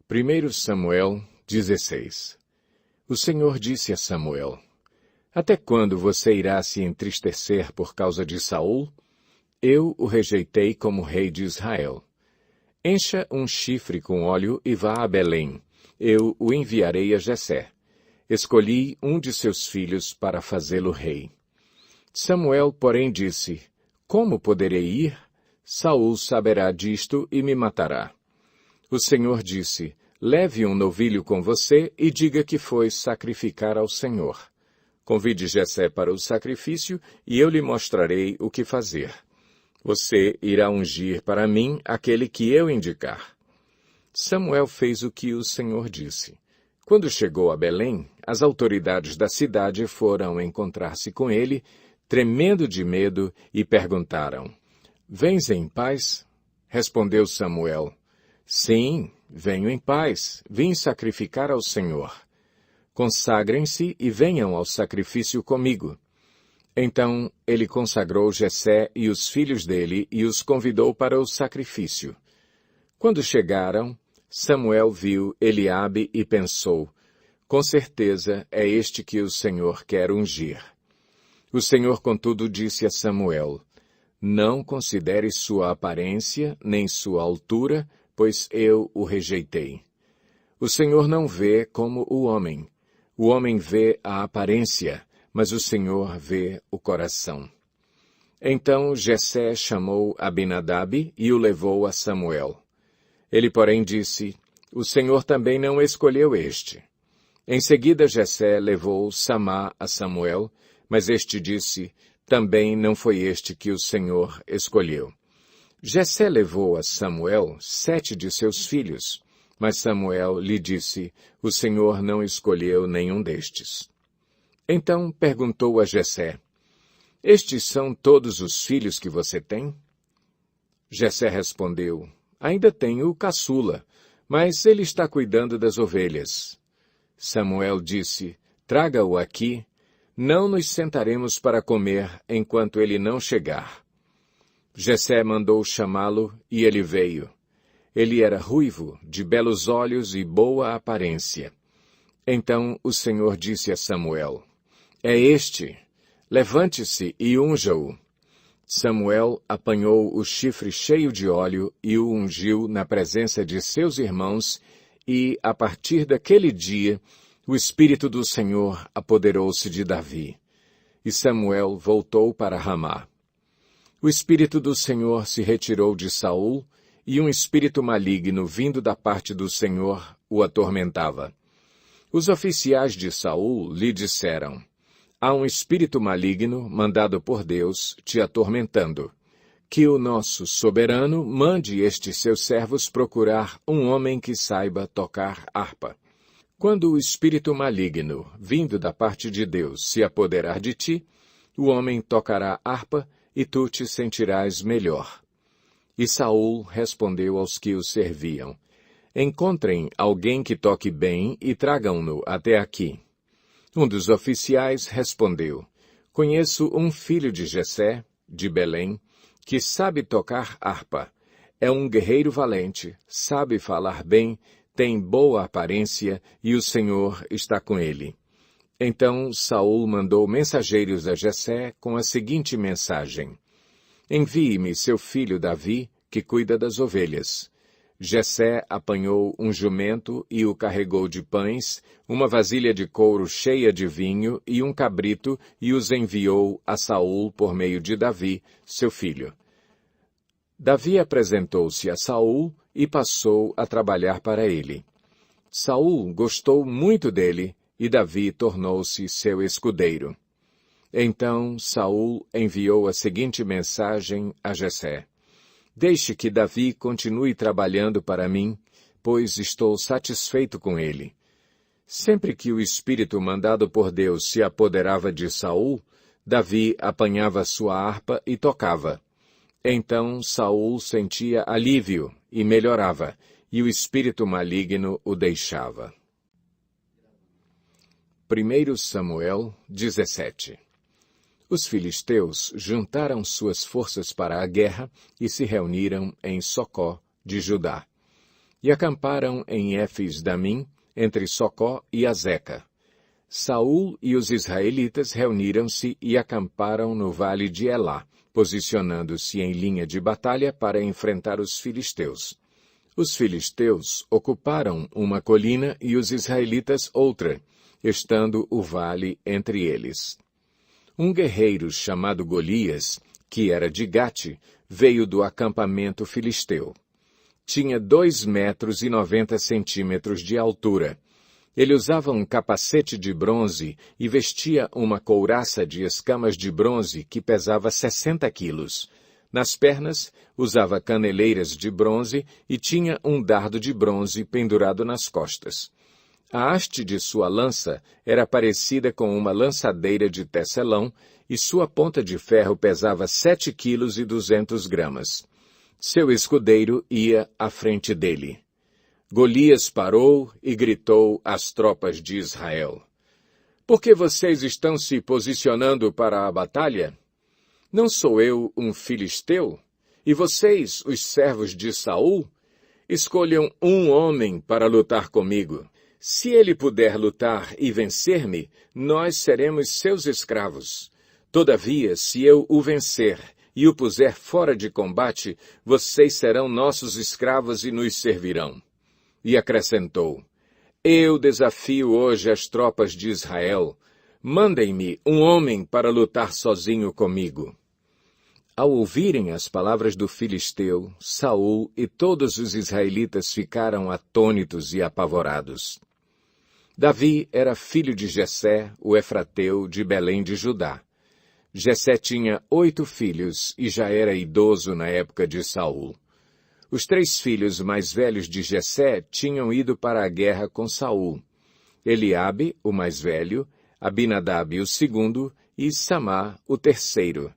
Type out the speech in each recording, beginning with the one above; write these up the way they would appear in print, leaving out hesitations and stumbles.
1 Samuel 16. O Senhor disse a Samuel: Até quando você irá se entristecer por causa de Saul? Eu o rejeitei como rei de Israel. Encha um chifre com óleo e vá a Belém. Eu o enviarei a Jessé. Escolhi um de seus filhos para fazê-lo rei. Samuel, porém, disse: Como poderei ir? Saul saberá disto e me matará. O Senhor disse: Leve um novilho com você e diga que foi sacrificar ao Senhor. Convide Jessé para o sacrifício e eu lhe mostrarei o que fazer. Você irá ungir para mim aquele que eu indicar. Samuel fez o que o Senhor disse. Quando chegou a Belém, as autoridades da cidade foram encontrar-se com ele, tremendo de medo, e perguntaram: Vens em paz? Respondeu Samuel: Sim, venho em paz, vim sacrificar ao Senhor. Consagrem-se e venham ao sacrifício comigo. Então ele consagrou Jessé e os filhos dele e os convidou para o sacrifício. Quando chegaram, Samuel viu Eliabe e pensou: Com certeza é este que o Senhor quer ungir. O Senhor, contudo, disse a Samuel: Não considere sua aparência nem sua altura, pois eu o rejeitei. O Senhor não vê como o homem. O homem vê a aparência, mas o Senhor vê o coração. Então Jessé chamou Abinadab e o levou a Samuel. Ele, porém, disse: O Senhor também não escolheu este. Em seguida Jessé levou Samá a Samuel, mas este disse: Também não foi este que o Senhor escolheu. Jessé levou a Samuel 7 de seus filhos, mas Samuel lhe disse: O Senhor não escolheu nenhum destes. Então perguntou a Jessé: Estes são todos os filhos que você tem? Jessé respondeu: Ainda tenho o caçula, mas ele está cuidando das ovelhas. Samuel disse: Traga-o aqui. Não nos sentaremos para comer enquanto ele não chegar. Jessé mandou chamá-lo e ele veio. Ele era ruivo, de belos olhos e boa aparência. Então o Senhor disse a Samuel: É este. Levante-se e unja-o. Samuel apanhou o chifre cheio de óleo e o ungiu na presença de seus irmãos, e, a partir daquele dia, o Espírito do Senhor apoderou-se de Davi. E Samuel voltou para Ramá. O Espírito do Senhor se retirou de Saul, e um espírito maligno vindo da parte do Senhor o atormentava. Os oficiais de Saul lhe disseram: Há um espírito maligno, mandado por Deus, te atormentando. Que o nosso soberano mande estes seus servos procurar um homem que saiba tocar harpa. Quando o espírito maligno, vindo da parte de Deus, se apoderar de ti, o homem tocará harpa e tu te sentirás melhor. E Saul respondeu aos que o serviam: Encontrem alguém que toque bem e tragam-no até aqui. Um dos oficiais respondeu: Conheço um filho de Jessé, de Belém, que sabe tocar harpa. É um guerreiro valente, sabe falar bem, tem boa aparência e o Senhor está com ele. Então Saul mandou mensageiros a Jessé com a seguinte mensagem: Envie-me seu filho Davi, que cuida das ovelhas. Jessé apanhou um jumento e o carregou de pães, uma vasilha de couro cheia de vinho e um cabrito, e os enviou a Saul por meio de Davi, seu filho. Davi apresentou-se a Saul e passou a trabalhar para ele. Saul gostou muito dele, e Davi tornou-se seu escudeiro. Então Saul enviou a seguinte mensagem a Jessé: Deixe que Davi continue trabalhando para mim, pois estou satisfeito com ele. Sempre que o espírito mandado por Deus se apoderava de Saul, Davi apanhava sua harpa e tocava. Então Saul sentia alívio e melhorava, e o espírito maligno o deixava. 1 Samuel 17. Os filisteus juntaram suas forças para a guerra e se reuniram em Socó, de Judá. e acamparam em Éfes-Damim, entre Socó e Azeca. Saul e os israelitas reuniram-se e acamparam no vale de Elá, posicionando-se em linha de batalha para enfrentar os filisteus. Os filisteus ocuparam uma colina e os israelitas outra, estando o vale entre eles. Um guerreiro chamado Golias, que era de Gate, veio do acampamento filisteu. Tinha 2,90 metros de altura. Ele usava um capacete de bronze e vestia uma couraça de escamas de bronze que pesava 60 quilos. Nas pernas, usava caneleiras de bronze e tinha um dardo de bronze pendurado nas costas. A haste de sua lança era parecida com uma lançadeira de tecelão e sua ponta de ferro pesava 7,2 kg. Seu escudeiro ia à frente dele. Golias parou e gritou às tropas de Israel: Por que vocês estão se posicionando para a batalha? Não sou eu um filisteu? E vocês, os servos de Saul? Escolham um homem para lutar comigo. Se ele puder lutar e vencer-me, nós seremos seus escravos. Todavia, se eu o vencer e o puser fora de combate, vocês serão nossos escravos e nos servirão. E acrescentou: Eu desafio hoje as tropas de Israel. Mandem-me um homem para lutar sozinho comigo. Ao ouvirem as palavras do filisteu, Saul e todos os israelitas ficaram atônitos e apavorados. Davi era filho de Jessé, o efrateu, de Belém de Judá. Jessé tinha 8 filhos e já era idoso na época de Saul. Os 3 filhos mais velhos de Jessé tinham ido para a guerra com Saul: Eliabe, o mais velho, Abinadab, o segundo, e Samá, o terceiro.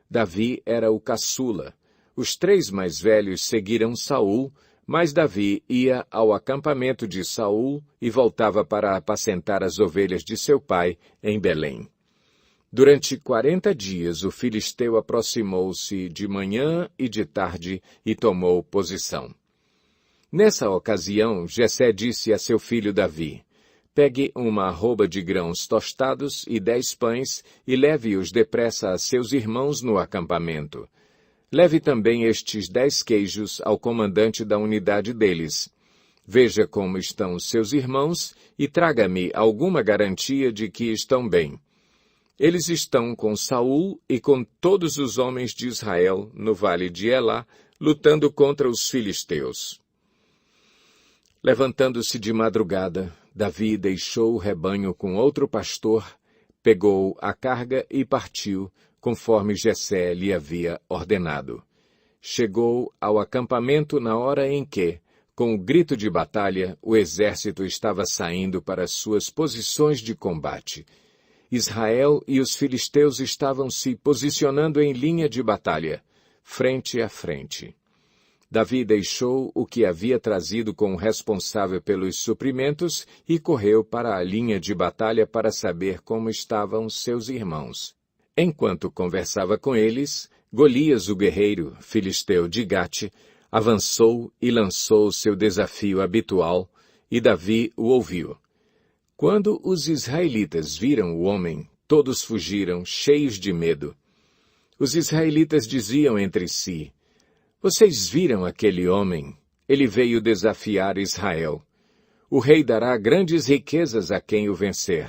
Davi era o caçula. Os 3 mais velhos seguiram Saul, mas Davi ia ao acampamento de Saul e voltava para apacentar as ovelhas de seu pai em Belém. Durante 40 dias o filisteu aproximou-se de manhã e de tarde e tomou posição. Nessa ocasião, Jessé disse a seu filho Davi: Pegue uma arroba de grãos tostados e 10 pães e leve-os depressa a seus irmãos no acampamento. Leve também estes 10 queijos ao comandante da unidade deles. Veja como estão seus irmãos e traga-me alguma garantia de que estão bem. Eles estão com Saul e com todos os homens de Israel no vale de Elá, lutando contra os filisteus. Levantando-se de madrugada, Davi deixou o rebanho com outro pastor, pegou a carga e partiu, conforme Jessé lhe havia ordenado. Chegou ao acampamento na hora em que, com o grito de batalha, o exército estava saindo para suas posições de combate. Israel e os filisteus estavam se posicionando em linha de batalha, frente a frente. Davi deixou o que havia trazido com o responsável pelos suprimentos e correu para a linha de batalha para saber como estavam seus irmãos. Enquanto conversava com eles, Golias, o guerreiro filisteu de Gate, avançou e lançou seu desafio habitual, e Davi o ouviu. Quando os israelitas viram o homem, todos fugiram, cheios de medo. Os israelitas diziam entre si: Vocês viram aquele homem? Ele veio desafiar Israel. O rei dará grandes riquezas a quem o vencer.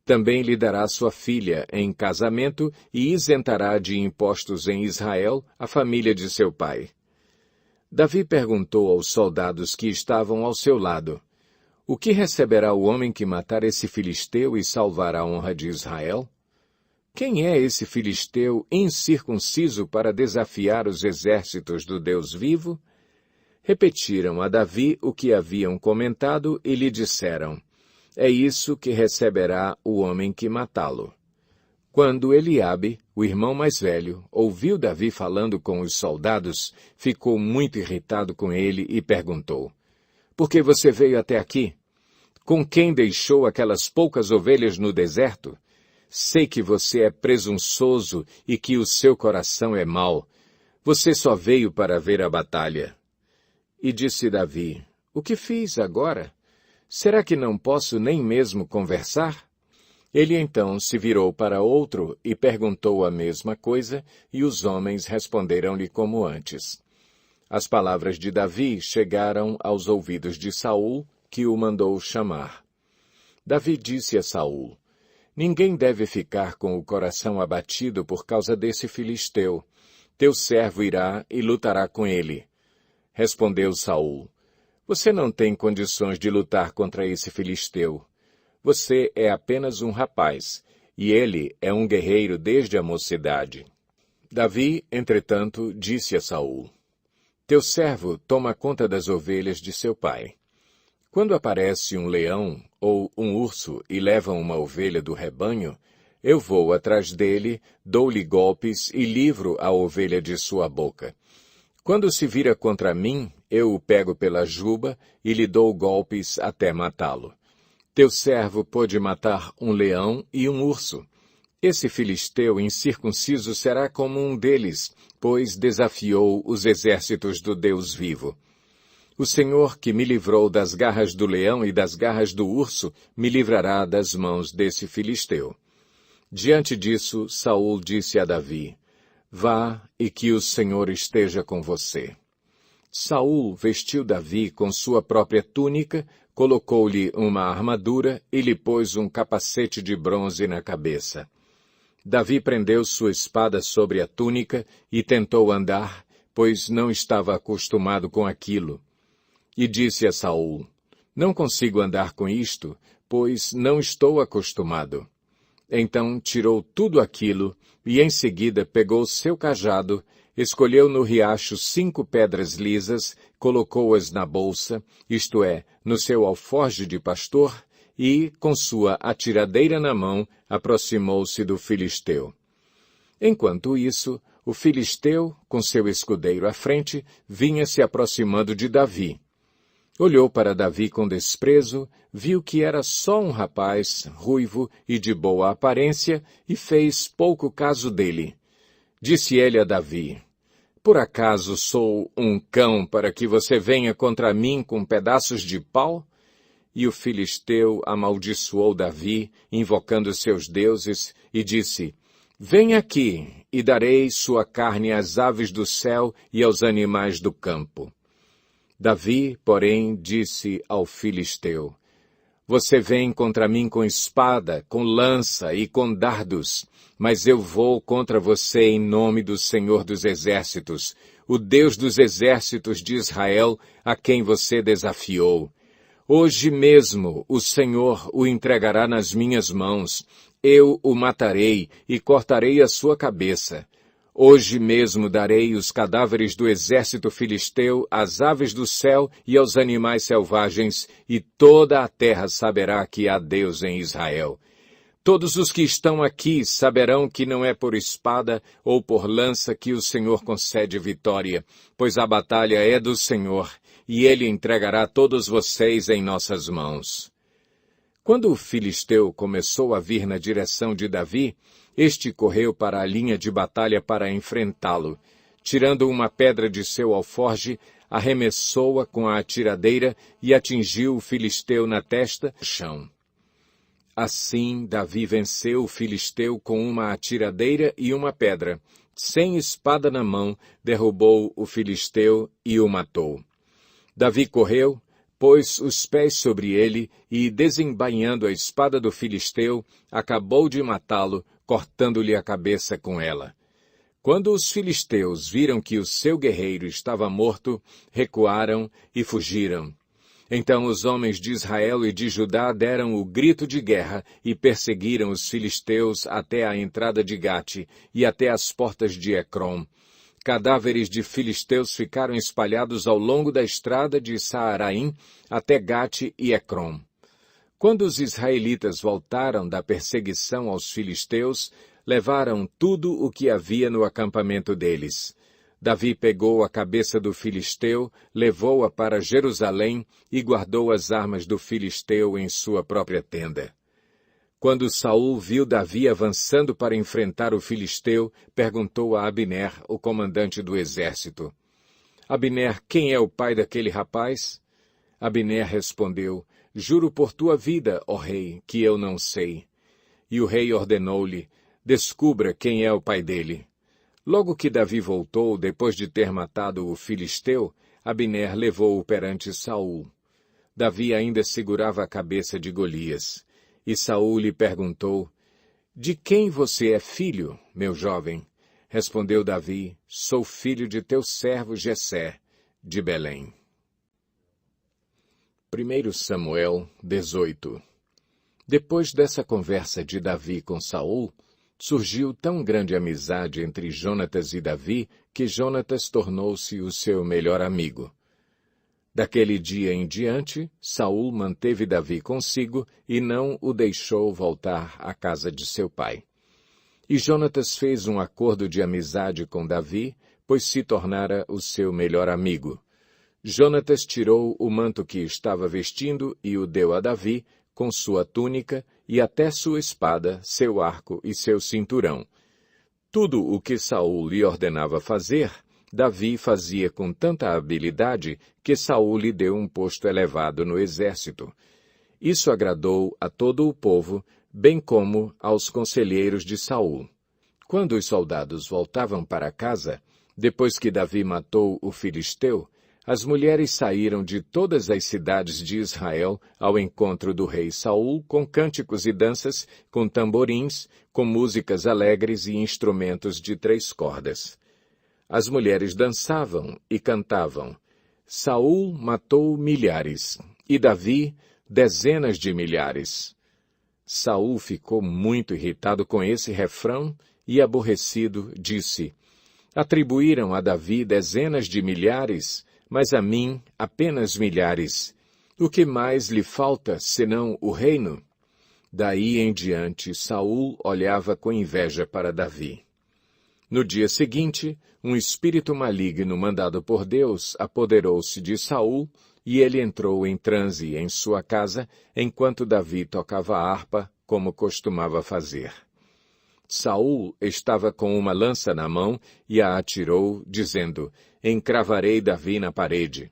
Também lhe dará sua filha em casamento e isentará de impostos em Israel a família de seu pai. Davi perguntou aos soldados que estavam ao seu lado: O que receberá o homem que matar esse filisteu e salvar a honra de Israel? Quem é esse filisteu incircunciso para desafiar os exércitos do Deus vivo? Repetiram a Davi o que haviam comentado e lhe disseram: É isso que receberá o homem que matá-lo. Quando Eliabe, o irmão mais velho, ouviu Davi falando com os soldados, ficou muito irritado com ele e perguntou: Por que você veio até aqui? Com quem deixou aquelas poucas ovelhas no deserto? Sei que você é presunçoso e que o seu coração é mau. Você só veio para ver a batalha. E disse Davi: o que fiz agora? Será que não posso nem mesmo conversar? Ele então se virou para outro e perguntou a mesma coisa, e os homens responderam-lhe como antes. As palavras de Davi chegaram aos ouvidos de Saul, que o mandou chamar. Davi disse a Saul: Ninguém deve ficar com o coração abatido por causa desse filisteu. Teu servo irá e lutará com ele. Respondeu Saul: Você não tem condições de lutar contra esse filisteu. Você é apenas um rapaz, e ele é um guerreiro desde a mocidade. Davi, entretanto, disse a Saul: Teu servo toma conta das ovelhas de seu pai. Quando aparece um leão ou um urso e leva uma ovelha do rebanho, eu vou atrás dele, dou-lhe golpes e livro a ovelha de sua boca. Quando se vira contra mim, eu o pego pela juba e lhe dou golpes até matá-lo. Teu servo pôde matar um leão e um urso. Esse filisteu incircunciso será como um deles, pois desafiou os exércitos do Deus vivo. O Senhor que me livrou das garras do leão e das garras do urso, me livrará das mãos desse filisteu. Diante disso, Saul disse a Davi: Vá e que o Senhor esteja com você. Saul vestiu Davi com sua própria túnica, colocou-lhe uma armadura e lhe pôs um capacete de bronze na cabeça. Davi prendeu sua espada sobre a túnica e tentou andar, pois não estava acostumado com aquilo. E disse a Saul: Não consigo andar com isto, pois não estou acostumado. Então tirou tudo aquilo e em seguida pegou seu cajado, escolheu no riacho 5 pedras lisas, colocou-as na bolsa, isto é, no seu alforje de pastor, e, com sua atiradeira na mão, aproximou-se do filisteu. Enquanto isso, o filisteu, com seu escudeiro à frente, vinha se aproximando de Davi. Olhou para Davi com desprezo, viu que era só um rapaz, ruivo e de boa aparência, e fez pouco caso dele. Disse ele a Davi: Por acaso sou um cão para que você venha contra mim com pedaços de pau? E o filisteu amaldiçoou Davi, invocando seus deuses, e disse: Venha aqui, e darei sua carne às aves do céu e aos animais do campo. Davi, porém, disse ao filisteu: Você vem contra mim com espada, com lança e com dardos, mas eu vou contra você em nome do Senhor dos Exércitos, o Deus dos Exércitos de Israel, a quem você desafiou. Hoje mesmo o Senhor o entregará nas minhas mãos. Eu o matarei e cortarei a sua cabeça. Hoje mesmo darei os cadáveres do exército filisteu às aves do céu e aos animais selvagens, e toda a terra saberá que há Deus em Israel. Todos os que estão aqui saberão que não é por espada ou por lança que o Senhor concede vitória, pois a batalha é do Senhor, e ele entregará todos vocês em nossas mãos. Quando o filisteu começou a vir na direção de Davi, este correu para a linha de batalha para enfrentá-lo. Tirando uma pedra de seu alforje, arremessou-a com a atiradeira e atingiu o filisteu na testa no chão. Assim, Davi venceu o filisteu com uma atiradeira e uma pedra. Sem espada na mão, derrubou o filisteu e o matou. Davi correu, pôs os pés sobre ele e, desembainhando a espada do filisteu, acabou de matá-lo, cortando-lhe a cabeça com ela. Quando os filisteus viram que o seu guerreiro estava morto, recuaram e fugiram. Então os homens de Israel e de Judá deram o grito de guerra e perseguiram os filisteus até a entrada de Gate e até as portas de Ecrom. Cadáveres de filisteus ficaram espalhados ao longo da estrada de Saaraim até Gate e Ecrom. Quando os israelitas voltaram da perseguição aos filisteus, levaram tudo o que havia no acampamento deles. Davi pegou a cabeça do filisteu, levou-a para Jerusalém e guardou as armas do filisteu em sua própria tenda. Quando Saul viu Davi avançando para enfrentar o filisteu, perguntou a Abner, o comandante do exército: Abner, quem é o pai daquele rapaz? Abner respondeu: Juro por tua vida, ó rei, que eu não sei. E o rei ordenou-lhe: Descubra quem é o pai dele. Logo que Davi voltou, depois de ter matado o filisteu, Abner levou-o perante Saul. Davi ainda segurava a cabeça de Golias. E Saul lhe perguntou: De quem você é filho, meu jovem? Respondeu Davi: Sou filho de teu servo Jessé, de Belém. 1 Samuel 18. Depois dessa conversa de Davi com Saul, surgiu tão grande amizade entre Jonatas e Davi que Jonatas tornou-se o seu melhor amigo. Daquele dia em diante, Saul manteve Davi consigo e não o deixou voltar à casa de seu pai. E Jonatas fez um acordo de amizade com Davi, pois se tornara o seu melhor amigo. Jonatas tirou o manto que estava vestindo e o deu a Davi, com sua túnica e até sua espada, seu arco e seu cinturão. Tudo o que Saul lhe ordenava fazer, Davi fazia com tanta habilidade que Saul lhe deu um posto elevado no exército. Isso agradou a todo o povo, bem como aos conselheiros de Saul. Quando os soldados voltavam para casa, depois que Davi matou o filisteu, as mulheres saíram de todas as cidades de Israel ao encontro do rei Saul com cânticos e danças, com tamborins, com músicas alegres e instrumentos de 3 cordas. As mulheres dançavam e cantavam: Saul matou milhares, e Davi dezenas de milhares. Saul ficou muito irritado com esse refrão e, aborrecido, disse: Atribuíram a Davi dezenas de milhares, mas a mim apenas milhares. O que mais lhe falta, senão o reino? Daí em diante, Saul olhava com inveja para Davi. No dia seguinte, um espírito maligno mandado por Deus apoderou-se de Saul, e ele entrou em transe em sua casa, enquanto Davi tocava harpa, como costumava fazer. Saul estava com uma lança na mão e a atirou, dizendo: Encravarei Davi na parede.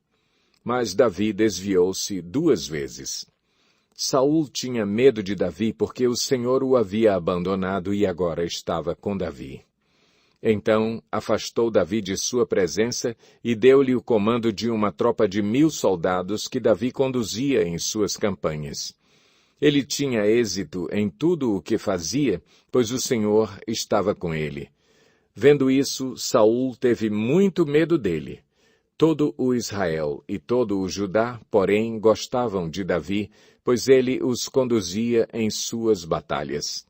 Mas Davi desviou-se 2 vezes. Saul tinha medo de Davi porque o Senhor o havia abandonado e agora estava com Davi. Então afastou Davi de sua presença e deu-lhe o comando de uma tropa de 1000 soldados que Davi conduzia em suas campanhas. Ele tinha êxito em tudo o que fazia, pois o Senhor estava com ele. Vendo isso, Saul teve muito medo dele. Todo o Israel e todo o Judá, porém, gostavam de Davi, pois ele os conduzia em suas batalhas.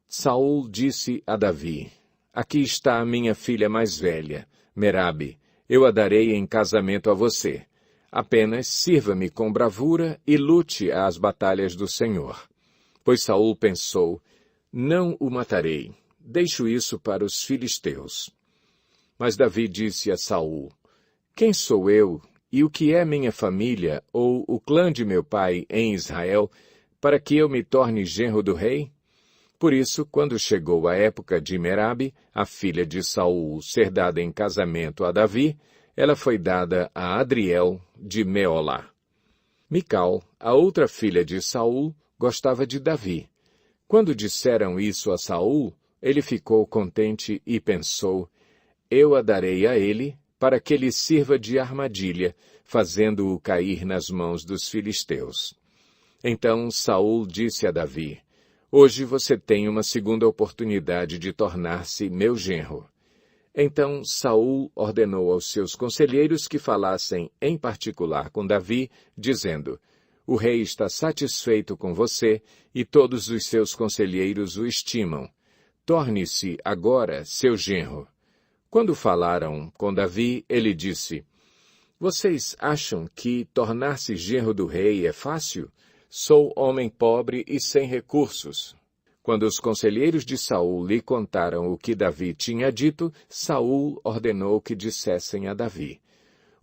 Saul disse a Davi: Aqui está a minha filha mais velha, Merabe. Eu a darei em casamento a você. Apenas sirva-me com bravura e lute as batalhas do Senhor. Pois Saul pensou: Não o matarei. Deixo isso para os filisteus. Mas Davi disse a Saul: Quem sou eu e o que é minha família ou o clã de meu pai em Israel, para que eu me torne genro do rei? Por isso, quando chegou a época de Merabe, a filha de Saul, ser dada em casamento a Davi, ela foi dada a Adriel de Meolá. Mical, a outra filha de Saul, gostava de Davi. Quando disseram isso a Saul, ele ficou contente e pensou: Eu a darei a ele, para que lhe sirva de armadilha, fazendo-o cair nas mãos dos filisteus. Então Saul disse a Davi: Hoje você tem uma segunda oportunidade de tornar-se meu genro. Então Saul ordenou aos seus conselheiros que falassem em particular com Davi, dizendo: O rei está satisfeito com você e todos os seus conselheiros o estimam. Torne-se agora seu genro. Quando falaram com Davi, ele disse: Vocês acham que tornar-se genro do rei é fácil? Sou homem pobre e sem recursos. Quando os conselheiros de Saul lhe contaram o que Davi tinha dito, Saul ordenou que dissessem a Davi: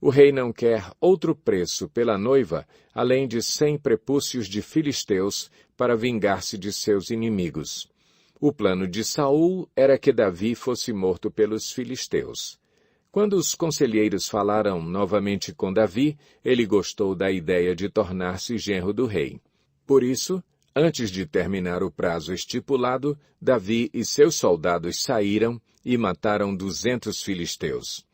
O rei não quer outro preço pela noiva, além de 100 prepúcios de filisteus, para vingar-se de seus inimigos. O plano de Saul era que Davi fosse morto pelos filisteus. Quando os conselheiros falaram novamente com Davi, ele gostou da ideia de tornar-se genro do rei. Por isso, antes de terminar o prazo estipulado, Davi e seus soldados saíram e mataram 200 filisteus.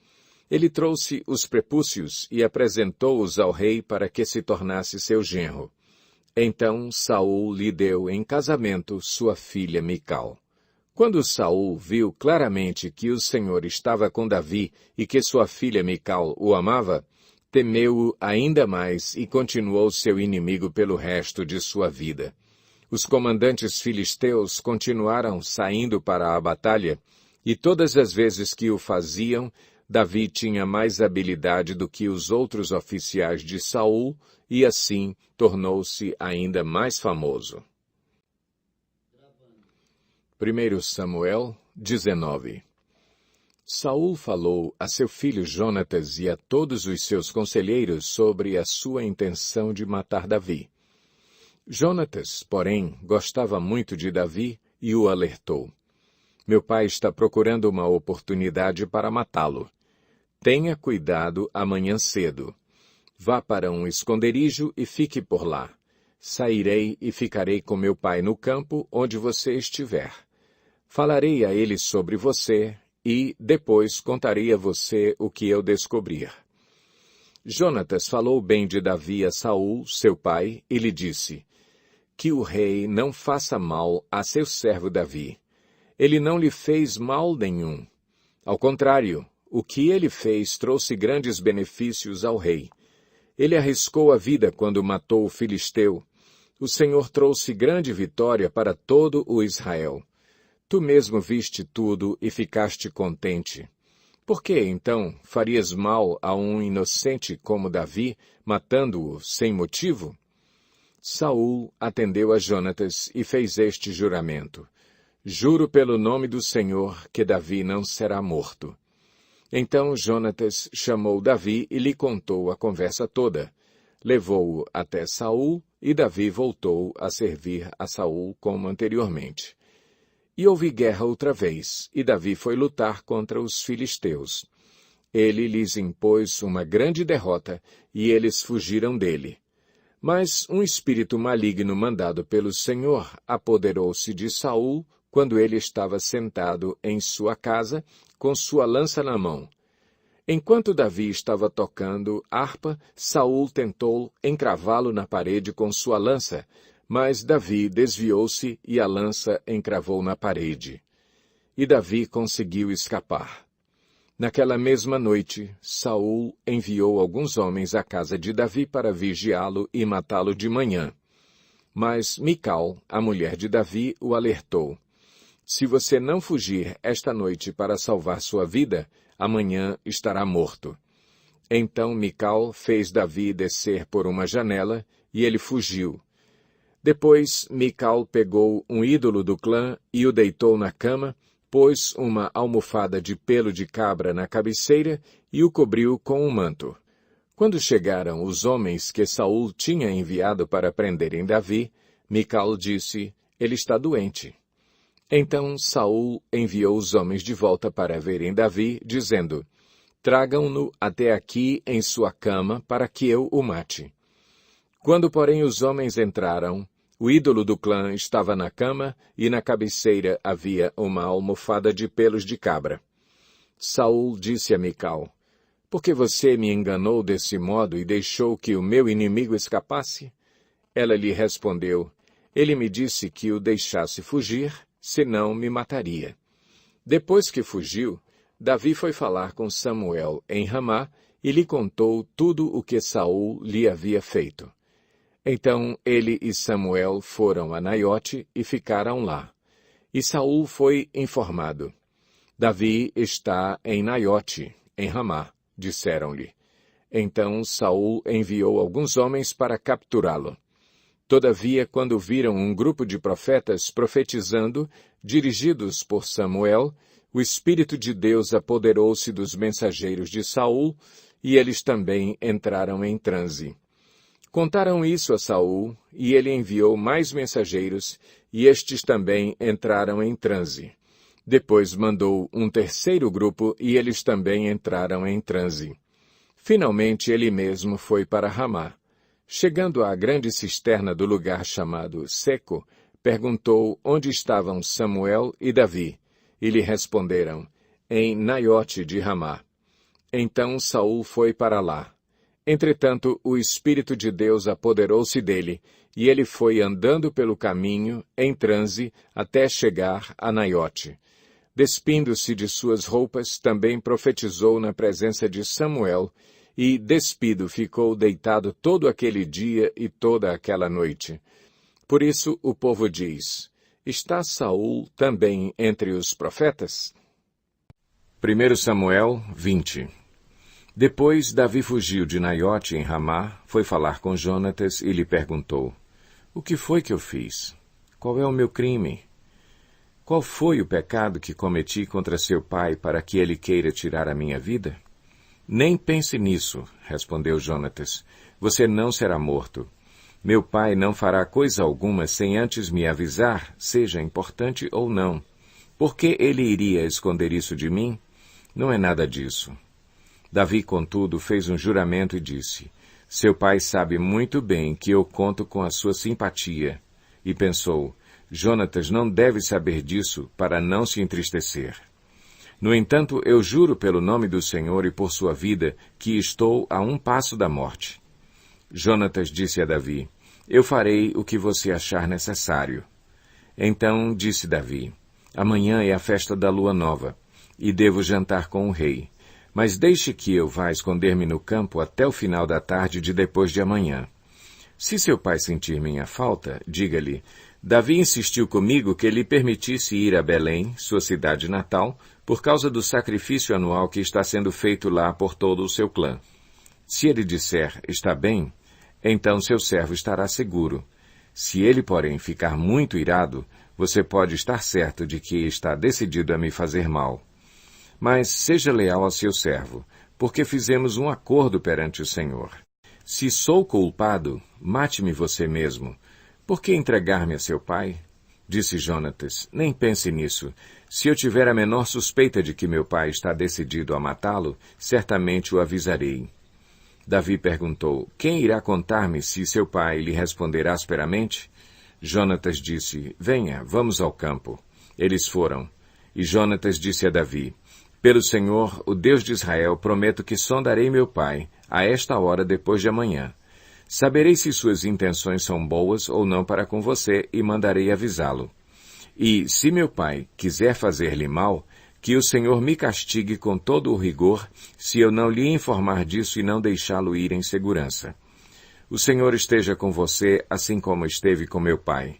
Ele trouxe os prepúcios e apresentou-os ao rei para que se tornasse seu genro. Então Saul lhe deu em casamento sua filha Mical. Quando Saul viu claramente que o Senhor estava com Davi e que sua filha Mical o amava, temeu-o ainda mais e continuou seu inimigo pelo resto de sua vida. Os comandantes filisteus continuaram saindo para a batalha, e todas as vezes que o faziam, Davi tinha mais habilidade do que os outros oficiais de Saul, e assim tornou-se ainda mais famoso. 1 Samuel 19. Saul falou a seu filho Jonatas e a todos os seus conselheiros sobre a sua intenção de matar Davi. Jonatas, porém, gostava muito de Davi e o alertou. Meu pai está procurando uma oportunidade para matá-lo. Tenha cuidado amanhã cedo. Vá para um esconderijo e fique por lá. Sairei e ficarei com meu pai no campo onde você estiver. Falarei a ele sobre você e, depois, contarei a você o que eu descobrir. Jonatas falou bem de Davi a Saul, seu pai, e lhe disse: que o rei não faça mal a seu servo Davi. Ele não lhe fez mal nenhum. Ao contrário, o que ele fez trouxe grandes benefícios ao rei. Ele arriscou a vida quando matou o filisteu. O Senhor trouxe grande vitória para todo o Israel. Tu mesmo viste tudo e ficaste contente. Por que, então, farias mal a um inocente como Davi, matando-o sem motivo? Saul atendeu a Jonatas e fez este juramento: Juro pelo nome do Senhor que Davi não será morto. Então Jonatas chamou Davi e lhe contou a conversa toda. Levou-o até Saul e Davi voltou a servir a Saul como anteriormente. E houve guerra outra vez, e Davi foi lutar contra os filisteus. Ele lhes impôs uma grande derrota, e eles fugiram dele. Mas um espírito maligno mandado pelo Senhor apoderou-se de Saul quando ele estava sentado em sua casa, com sua lança na mão. Enquanto Davi estava tocando harpa, Saul tentou encravá-lo na parede com sua lança, mas Davi desviou-se e a lança encravou na parede. E Davi conseguiu escapar. Naquela mesma noite, Saul enviou alguns homens à casa de Davi para vigiá-lo e matá-lo de manhã. Mas Mical, a mulher de Davi, o alertou: Se você não fugir esta noite para salvar sua vida, amanhã estará morto. Então Mical fez Davi descer por uma janela, e ele fugiu. Depois Mical pegou um ídolo do clã e o deitou na cama, pôs uma almofada de pelo de cabra na cabeceira e o cobriu com um manto. Quando chegaram os homens que Saul tinha enviado para prenderem Davi, Mical disse: Ele está doente. Então Saul enviou os homens de volta para verem Davi, dizendo: Tragam-no até aqui em sua cama para que eu o mate. Quando, porém, os homens entraram, o ídolo do clã estava na cama e na cabeceira havia uma almofada de pelos de cabra. Saul disse a Mical: Por que você me enganou desse modo e deixou que o meu inimigo escapasse? Ela lhe respondeu: Ele me disse que o deixasse fugir, senão me mataria. Depois que fugiu, Davi foi falar com Samuel em Ramá e lhe contou tudo o que Saul lhe havia feito. Então ele e Samuel foram a Naiote e ficaram lá. E Saul foi informado: Davi está em Naiote, em Ramá, disseram-lhe. Então Saul enviou alguns homens para capturá-lo. Todavia, quando viram um grupo de profetas profetizando, dirigidos por Samuel, o Espírito de Deus apoderou-se dos mensageiros de Saul, e eles também entraram em transe. Contaram isso a Saul, e ele enviou mais mensageiros, e estes também entraram em transe. Depois mandou um terceiro grupo e eles também entraram em transe. Finalmente ele mesmo foi para Ramá. Chegando à grande cisterna do lugar chamado Seco, perguntou onde estavam Samuel e Davi, e lhe responderam, em Naiote de Ramá. Então Saul foi para lá. Entretanto, o Espírito de Deus apoderou-se dele, e ele foi andando pelo caminho, em transe, até chegar a Naiote. Despindo-se de suas roupas, também profetizou na presença de Samuel, e, despido, ficou deitado todo aquele dia e toda aquela noite. Por isso o povo diz, está Saul também entre os profetas? 1 Samuel 20. Depois Davi fugiu de Naiote em Ramá, foi falar com Jonatas e lhe perguntou, o que foi que eu fiz? Qual é o meu crime? Qual foi o pecado que cometi contra seu pai para que ele queira tirar a minha vida? Nem pense nisso, respondeu Jonatas. Você não será morto. Meu pai não fará coisa alguma sem antes me avisar, seja importante ou não. Por que ele iria esconder isso de mim? Não é nada disso. Davi, contudo, fez um juramento e disse, seu pai sabe muito bem que eu conto com a sua simpatia. E pensou, Jonatas não deve saber disso para não se entristecer. No entanto, eu juro pelo nome do Senhor e por sua vida que estou a um passo da morte. Jonatas disse a Davi, eu farei o que você achar necessário. Então disse Davi, amanhã é a festa da lua nova, e devo jantar com o rei. Mas deixe que eu vá esconder-me no campo até o final da tarde de depois de amanhã. Se seu pai sentir minha falta, diga-lhe, Davi insistiu comigo que lhe permitisse ir a Belém, sua cidade natal, por causa do sacrifício anual que está sendo feito lá por todo o seu clã. Se ele disser, está bem, então seu servo estará seguro. Se ele, porém, ficar muito irado, você pode estar certo de que está decidido a me fazer mal. Mas seja leal ao seu servo, porque fizemos um acordo perante o Senhor. Se sou culpado, mate-me você mesmo. Por que entregar-me a seu pai? Disse Jonatas, nem pense nisso. Se eu tiver a menor suspeita de que meu pai está decidido a matá-lo, certamente o avisarei. Davi perguntou, quem irá contar-me se seu pai lhe responder asperamente? Jonatas disse, venha, vamos ao campo. Eles foram. E Jonatas disse a Davi, pelo Senhor, o Deus de Israel, prometo que sondarei meu pai, a esta hora depois de amanhã. Saberei se suas intenções são boas ou não para com você e mandarei avisá-lo. E, se meu pai quiser fazer-lhe mal, que o Senhor me castigue com todo o rigor, se eu não lhe informar disso e não deixá-lo ir em segurança. O Senhor esteja com você, assim como esteve com meu pai.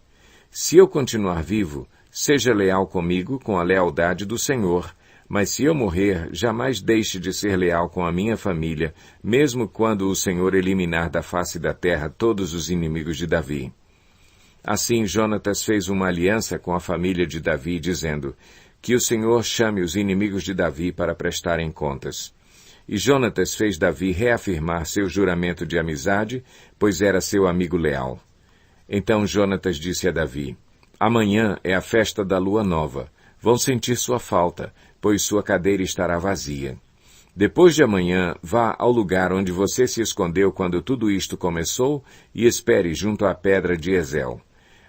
Se eu continuar vivo, seja leal comigo com a lealdade do Senhor, mas se eu morrer, jamais deixe de ser leal com a minha família, mesmo quando o Senhor eliminar da face da terra todos os inimigos de Davi. Assim Jonatas fez uma aliança com a família de Davi, dizendo, que o Senhor chame os inimigos de Davi para prestarem contas. E Jonatas fez Davi reafirmar seu juramento de amizade, pois era seu amigo leal. Então Jonatas disse a Davi, amanhã é a festa da lua nova, vão sentir sua falta, pois sua cadeira estará vazia. Depois de amanhã, vá ao lugar onde você se escondeu quando tudo isto começou e espere junto à pedra de Ezel.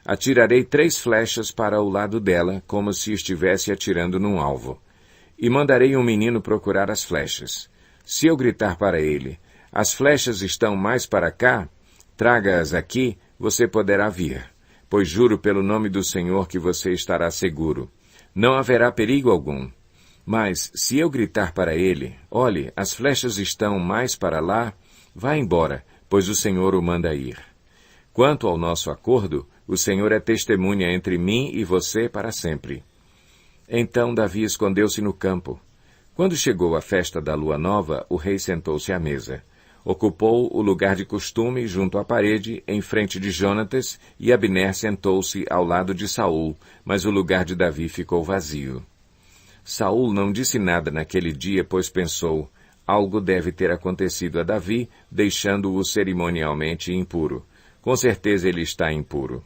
Atirarei 3 flechas para o lado dela, como se estivesse atirando num alvo. E mandarei um menino procurar as flechas. Se eu gritar para ele, as flechas estão mais para cá, traga-as aqui, você poderá vir, pois juro pelo nome do Senhor que você estará seguro. Não haverá perigo algum. Mas, se eu gritar para ele, olhe, as flechas estão mais para lá, vá embora, pois o Senhor o manda ir. Quanto ao nosso acordo, o Senhor é testemunha entre mim e você para sempre. Então Davi escondeu-se no campo. Quando chegou a festa da lua nova, o rei sentou-se à mesa. Ocupou o lugar de costume junto à parede, em frente de Jonatas, e Abner sentou-se ao lado de Saul, mas o lugar de Davi ficou vazio. Saul não disse nada naquele dia, pois pensou, algo deve ter acontecido a Davi, deixando-o cerimonialmente impuro. Com certeza ele está impuro.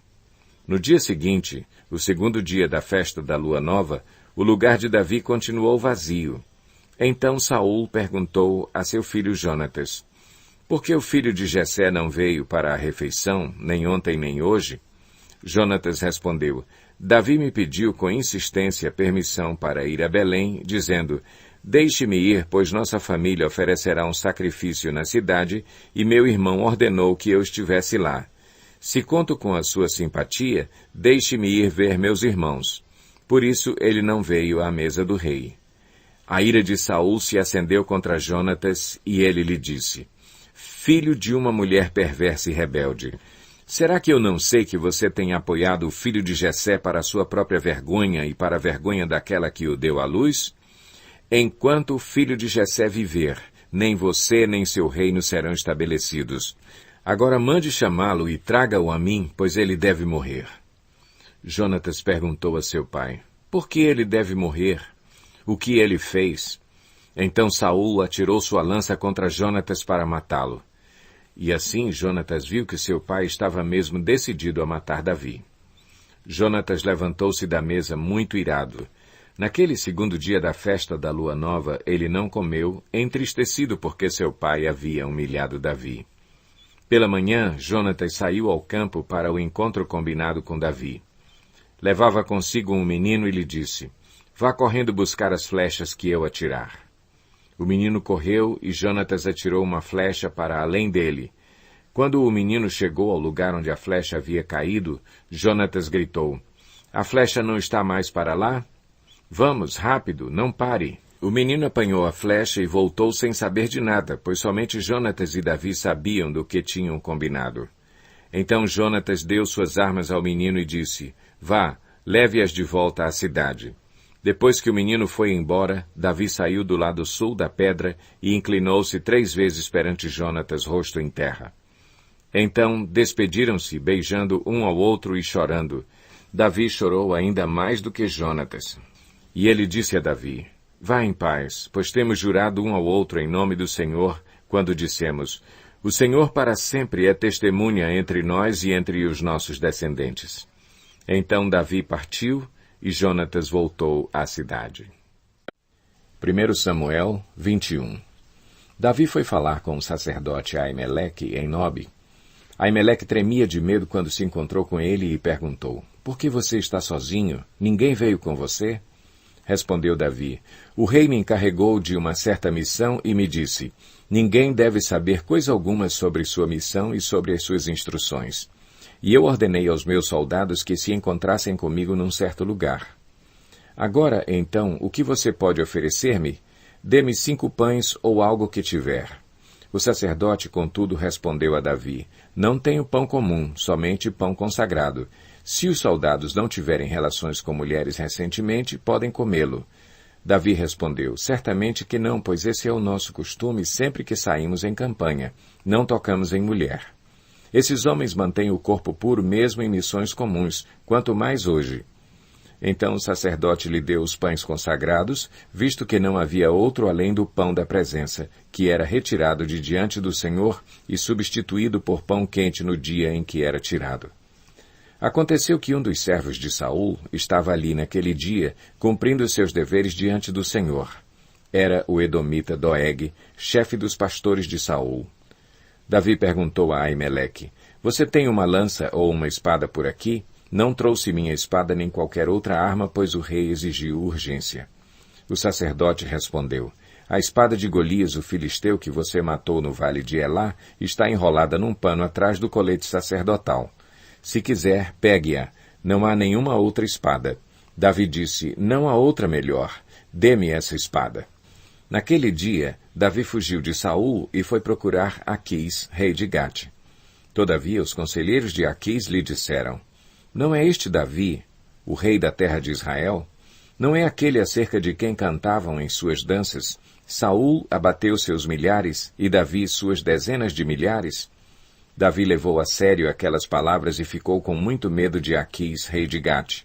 No dia seguinte, o segundo dia da festa da lua nova, O lugar de Davi continuou vazio. Então Saul perguntou a seu filho Jonatas: por que o filho de Jessé não veio para a refeição, nem ontem nem hoje? Jonatas respondeu: Davi me pediu com insistência permissão para ir a Belém, dizendo: deixe-me ir, pois nossa família oferecerá um sacrifício na cidade, e meu irmão ordenou que eu estivesse lá. Se conto com a sua simpatia, deixe-me ir ver meus irmãos. Por isso ele não veio à mesa do rei. A ira de Saul se acendeu contra Jonatas, e ele lhe disse: filho de uma mulher perversa e rebelde, será que eu não sei que você tem apoiado o filho de Jessé para a sua própria vergonha e para a vergonha daquela que o deu à luz? Enquanto o filho de Jessé viver, nem você nem seu reino serão estabelecidos. Agora mande chamá-lo e traga-o a mim, pois ele deve morrer. Jonatas perguntou a seu pai: por que ele deve morrer? O que ele fez? Então Saul atirou sua lança contra Jonatas para matá-lo. E assim Jonatas viu que seu pai estava mesmo decidido a matar Davi. Jonatas levantou-se da mesa muito irado. Naquele segundo dia da festa da lua nova, ele não comeu, entristecido porque seu pai havia humilhado Davi. Pela manhã, Jonatas saiu ao campo para o encontro combinado com Davi. Levava consigo um menino e lhe disse: vá correndo buscar as flechas que eu atirar. O menino correu e Jonatas atirou uma flecha para além dele. Quando o menino chegou ao lugar onde a flecha havia caído, Jonatas gritou: a flecha não está mais para lá? Vamos, rápido, não pare. O menino apanhou a flecha e voltou sem saber de nada, pois somente Jonatas e Davi sabiam do que tinham combinado. Então Jonatas deu suas armas ao menino e disse: vá, leve-as de volta à cidade. Depois que o menino foi embora, Davi saiu do lado sul da pedra e inclinou-se 3 vezes perante Jonatas, rosto em terra. Então despediram-se, beijando um ao outro e chorando. Davi chorou ainda mais do que Jonatas. E ele disse a Davi: vá em paz, pois temos jurado um ao outro em nome do Senhor, quando dissemos: o Senhor para sempre é testemunha entre nós e entre os nossos descendentes. Então Davi partiu, e Jonatas voltou à cidade. 1 Samuel 21. Davi foi falar com o sacerdote Aimeleque em Nobe. Aimeleque tremia de medo quando se encontrou com ele e perguntou: por que você está sozinho? Ninguém veio com você? Respondeu Davi: o rei me encarregou de uma certa missão e me disse: ninguém deve saber coisa alguma sobre sua missão e sobre as suas instruções. E eu ordenei aos meus soldados que se encontrassem comigo num certo lugar. Agora, então, o que você pode oferecer-me? Dê-me 5 pães ou algo que tiver. O sacerdote, contudo, respondeu a Davi: não tenho pão comum, somente pão consagrado. Se os soldados não tiverem relações com mulheres recentemente, podem comê-lo. Davi respondeu: certamente que não, pois esse é o nosso costume sempre que saímos em campanha. Não tocamos em mulher. Esses homens mantêm o corpo puro mesmo em missões comuns, quanto mais hoje. Então o sacerdote lhe deu os pães consagrados, visto que não havia outro além do pão da presença, que era retirado de diante do Senhor e substituído por pão quente no dia em que era tirado. Aconteceu que um dos servos de Saul estava ali naquele dia, cumprindo seus deveres diante do Senhor. Era o edomita Doeg, chefe dos pastores de Saul. Davi perguntou a Aimeleque: você tem uma lança ou uma espada por aqui? Não trouxe minha espada nem qualquer outra arma, pois o rei exigiu urgência. O sacerdote respondeu: a espada de Golias, o filisteu que você matou no vale de Elá, está enrolada num pano atrás do colete sacerdotal. Se quiser, pegue-a. Não há nenhuma outra espada. Davi disse: não há outra melhor. Dê-me essa espada. Naquele dia, Davi fugiu de Saul e foi procurar Aquis, rei de Gate. Todavia, os conselheiros de Aquis lhe disseram: não é este Davi, o rei da terra de Israel? Não é aquele acerca de quem cantavam em suas danças: Saul abateu seus milhares e Davi suas dezenas de milhares? Davi levou a sério aquelas palavras e ficou com muito medo de Aquis, rei de Gate.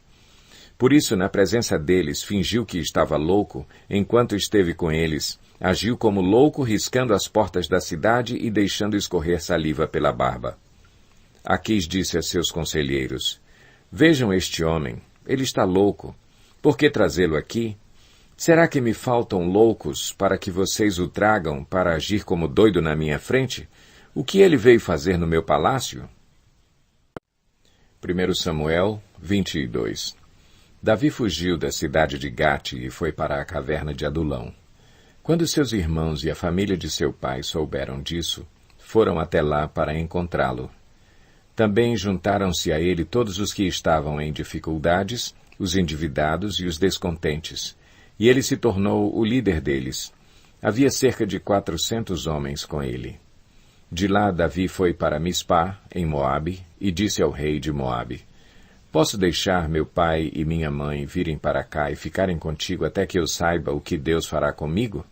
Por isso, na presença deles, fingiu que estava louco, enquanto esteve com eles, agiu como louco, riscando as portas da cidade e deixando escorrer saliva pela barba. Aquis disse a seus conselheiros: vejam este homem, ele está louco. Por que trazê-lo aqui? Será que me faltam loucos para que vocês o tragam para agir como doido na minha frente? O que ele veio fazer no meu palácio? 1 Samuel 22. Davi fugiu da cidade de Gate e foi para a caverna de Adulão. Quando seus irmãos e a família de seu pai souberam disso, foram até lá para encontrá-lo. Também juntaram-se a ele todos os que estavam em dificuldades, os endividados e os descontentes, e ele se tornou o líder deles. Havia cerca de 400 homens com ele. De lá Davi foi para Mispá, em Moabe, e disse ao rei de Moabe: Posso deixar meu pai e minha mãe virem para cá e ficarem contigo até que eu saiba o que Deus fará comigo?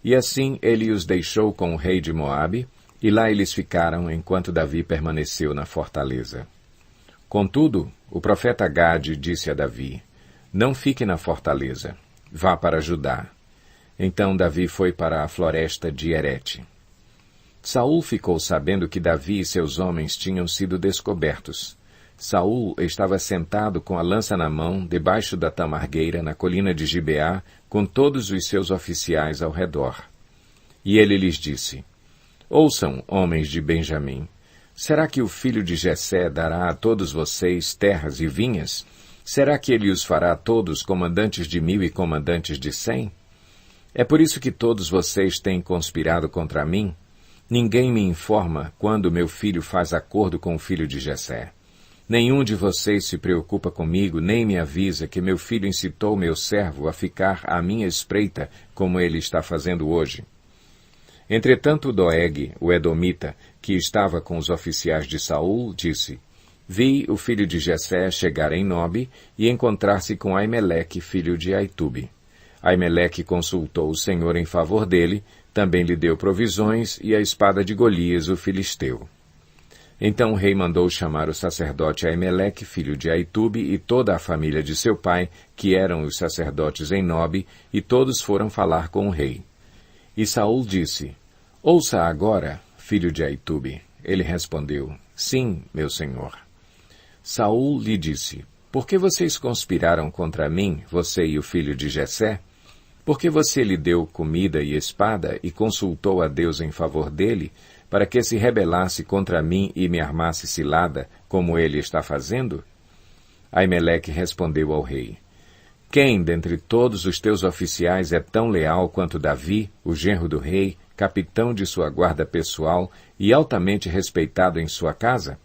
E assim ele os deixou com o rei de Moabe, e lá eles ficaram enquanto Davi permaneceu na fortaleza. Contudo, o profeta Gade disse a Davi: Não fique na fortaleza, vá para Judá. Então Davi foi para a floresta de Herete. Saul ficou sabendo que Davi e seus homens tinham sido descobertos. Saul estava sentado com a lança na mão, debaixo da tamargueira, na colina de Gibeá, com todos os seus oficiais ao redor. E ele lhes disse: Ouçam, homens de Benjamim, será que o filho de Jessé dará a todos vocês terras e vinhas? Será que ele os fará todos comandantes de 1000 e comandantes de 100? É por isso que todos vocês têm conspirado contra mim? Ninguém me informa quando meu filho faz acordo com o filho de Jessé. Nenhum de vocês se preocupa comigo, nem me avisa que meu filho incitou meu servo a ficar à minha espreita, como ele está fazendo hoje. Entretanto Doeg, o edomita, que estava com os oficiais de Saul, disse: Vi o filho de Jessé chegar em Nobe e encontrar-se com Aimeleque, filho de Aitube. Aimeleque consultou o Senhor em favor dele, também lhe deu provisões e a espada de Golias, o filisteu. Então o rei mandou chamar o sacerdote Aimeleque, filho de Aitube, e toda a família de seu pai, que eram os sacerdotes em Nobe, e todos foram falar com o rei. E Saul disse: Ouça agora, filho de Aitube. Ele respondeu: Sim, meu senhor. Saul lhe disse: Por que vocês conspiraram contra mim, você e o filho de Jessé? Por que você lhe deu comida e espada e consultou a Deus em favor dele, para que se rebelasse contra mim e me armasse cilada, como ele está fazendo? Aimeleque respondeu ao rei: Quem dentre todos os teus oficiais é tão leal quanto Davi, o genro do rei, capitão de sua guarda pessoal e altamente respeitado em sua casa?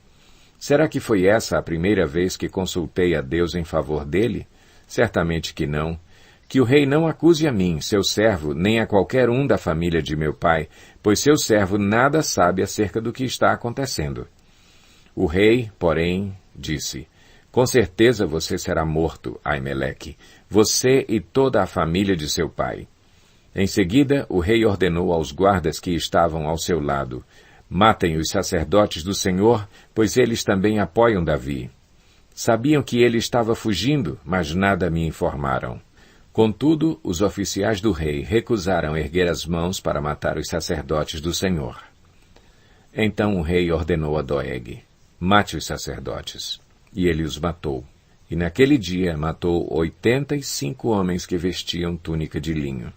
Será que foi essa a primeira vez que consultei a Deus em favor dele? Certamente que não. Que o rei não acuse a mim, seu servo, nem a qualquer um da família de meu pai, pois seu servo nada sabe acerca do que está acontecendo. O rei, porém, disse: Com certeza você será morto, Aimeleque, você e toda a família de seu pai. Em seguida, o rei ordenou aos guardas que estavam ao seu lado: Matem os sacerdotes do Senhor, pois eles também apoiam Davi. Sabiam que ele estava fugindo, mas nada me informaram. Contudo, os oficiais do rei recusaram erguer as mãos para matar os sacerdotes do Senhor. Então o rei ordenou a Doeg: Mate os sacerdotes. E ele os matou. E naquele dia matou 85 homens que vestiam túnica de linho.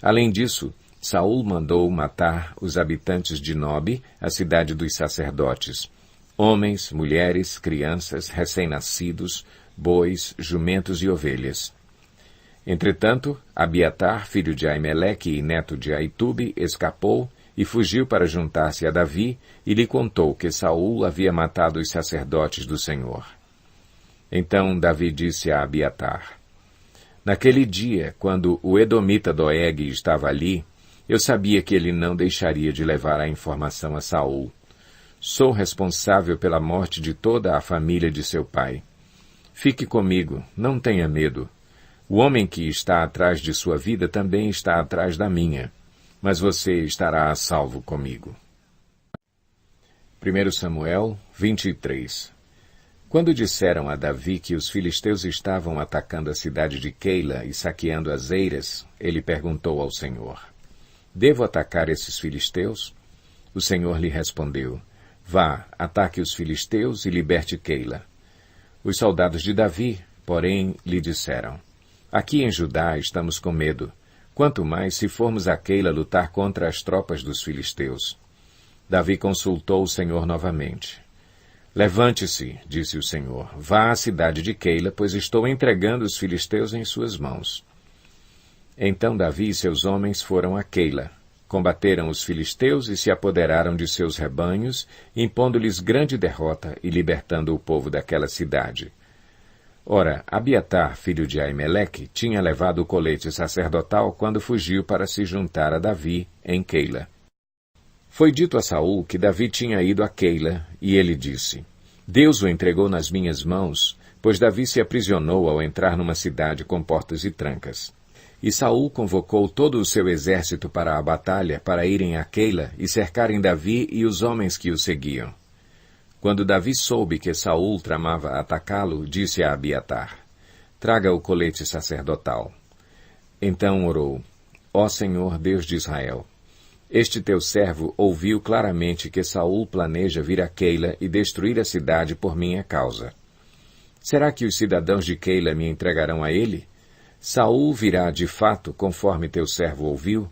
Além disso, Saul mandou matar os habitantes de Nobe, a cidade dos sacerdotes: homens, mulheres, crianças, recém-nascidos, bois, jumentos e ovelhas. Entretanto, Abiatar, filho de Aimeleque e neto de Aitube, escapou e fugiu para juntar-se a Davi e lhe contou que Saul havia matado os sacerdotes do Senhor. Então Davi disse a Abiatar: Naquele dia, quando o edomita Doeg estava ali, eu sabia que ele não deixaria de levar a informação a Saul. Sou responsável pela morte de toda a família de seu pai. Fique comigo, não tenha medo. O homem que está atrás de sua vida também está atrás da minha, mas você estará a salvo comigo. 1 Samuel 23. Quando disseram a Davi que os filisteus estavam atacando a cidade de Keila e saqueando as eiras, ele perguntou ao Senhor: Devo atacar esses filisteus? O Senhor lhe respondeu: Vá, ataque os filisteus e liberte Keila. Os soldados de Davi, porém, lhe disseram: Aqui em Judá estamos com medo, quanto mais se formos a Keila lutar contra as tropas dos filisteus. Davi consultou o Senhor novamente. Levante-se, disse o Senhor, vá à cidade de Keila, pois estou entregando os filisteus em suas mãos. Então Davi e seus homens foram a Keila, combateram os filisteus e se apoderaram de seus rebanhos, impondo-lhes grande derrota e libertando o povo daquela cidade. Ora, Abiatar, filho de Aimeleque, tinha levado o colete sacerdotal quando fugiu para se juntar a Davi em Keila. Foi dito a Saul que Davi tinha ido a Keila, e ele disse, Deus o entregou nas minhas mãos, pois Davi se aprisionou ao entrar numa cidade com portas e trancas. E Saul convocou todo o seu exército para a batalha, para irem a Keila e cercarem Davi e os homens que o seguiam. Quando Davi soube que Saul tramava atacá-lo, disse a Abiatar, traga o colete sacerdotal. Então orou, ó Senhor Deus de Israel, este teu servo ouviu claramente que Saul planeja vir a Keila e destruir a cidade por minha causa. Será que os cidadãos de Keila me entregarão a ele? Saul virá de fato, conforme teu servo ouviu?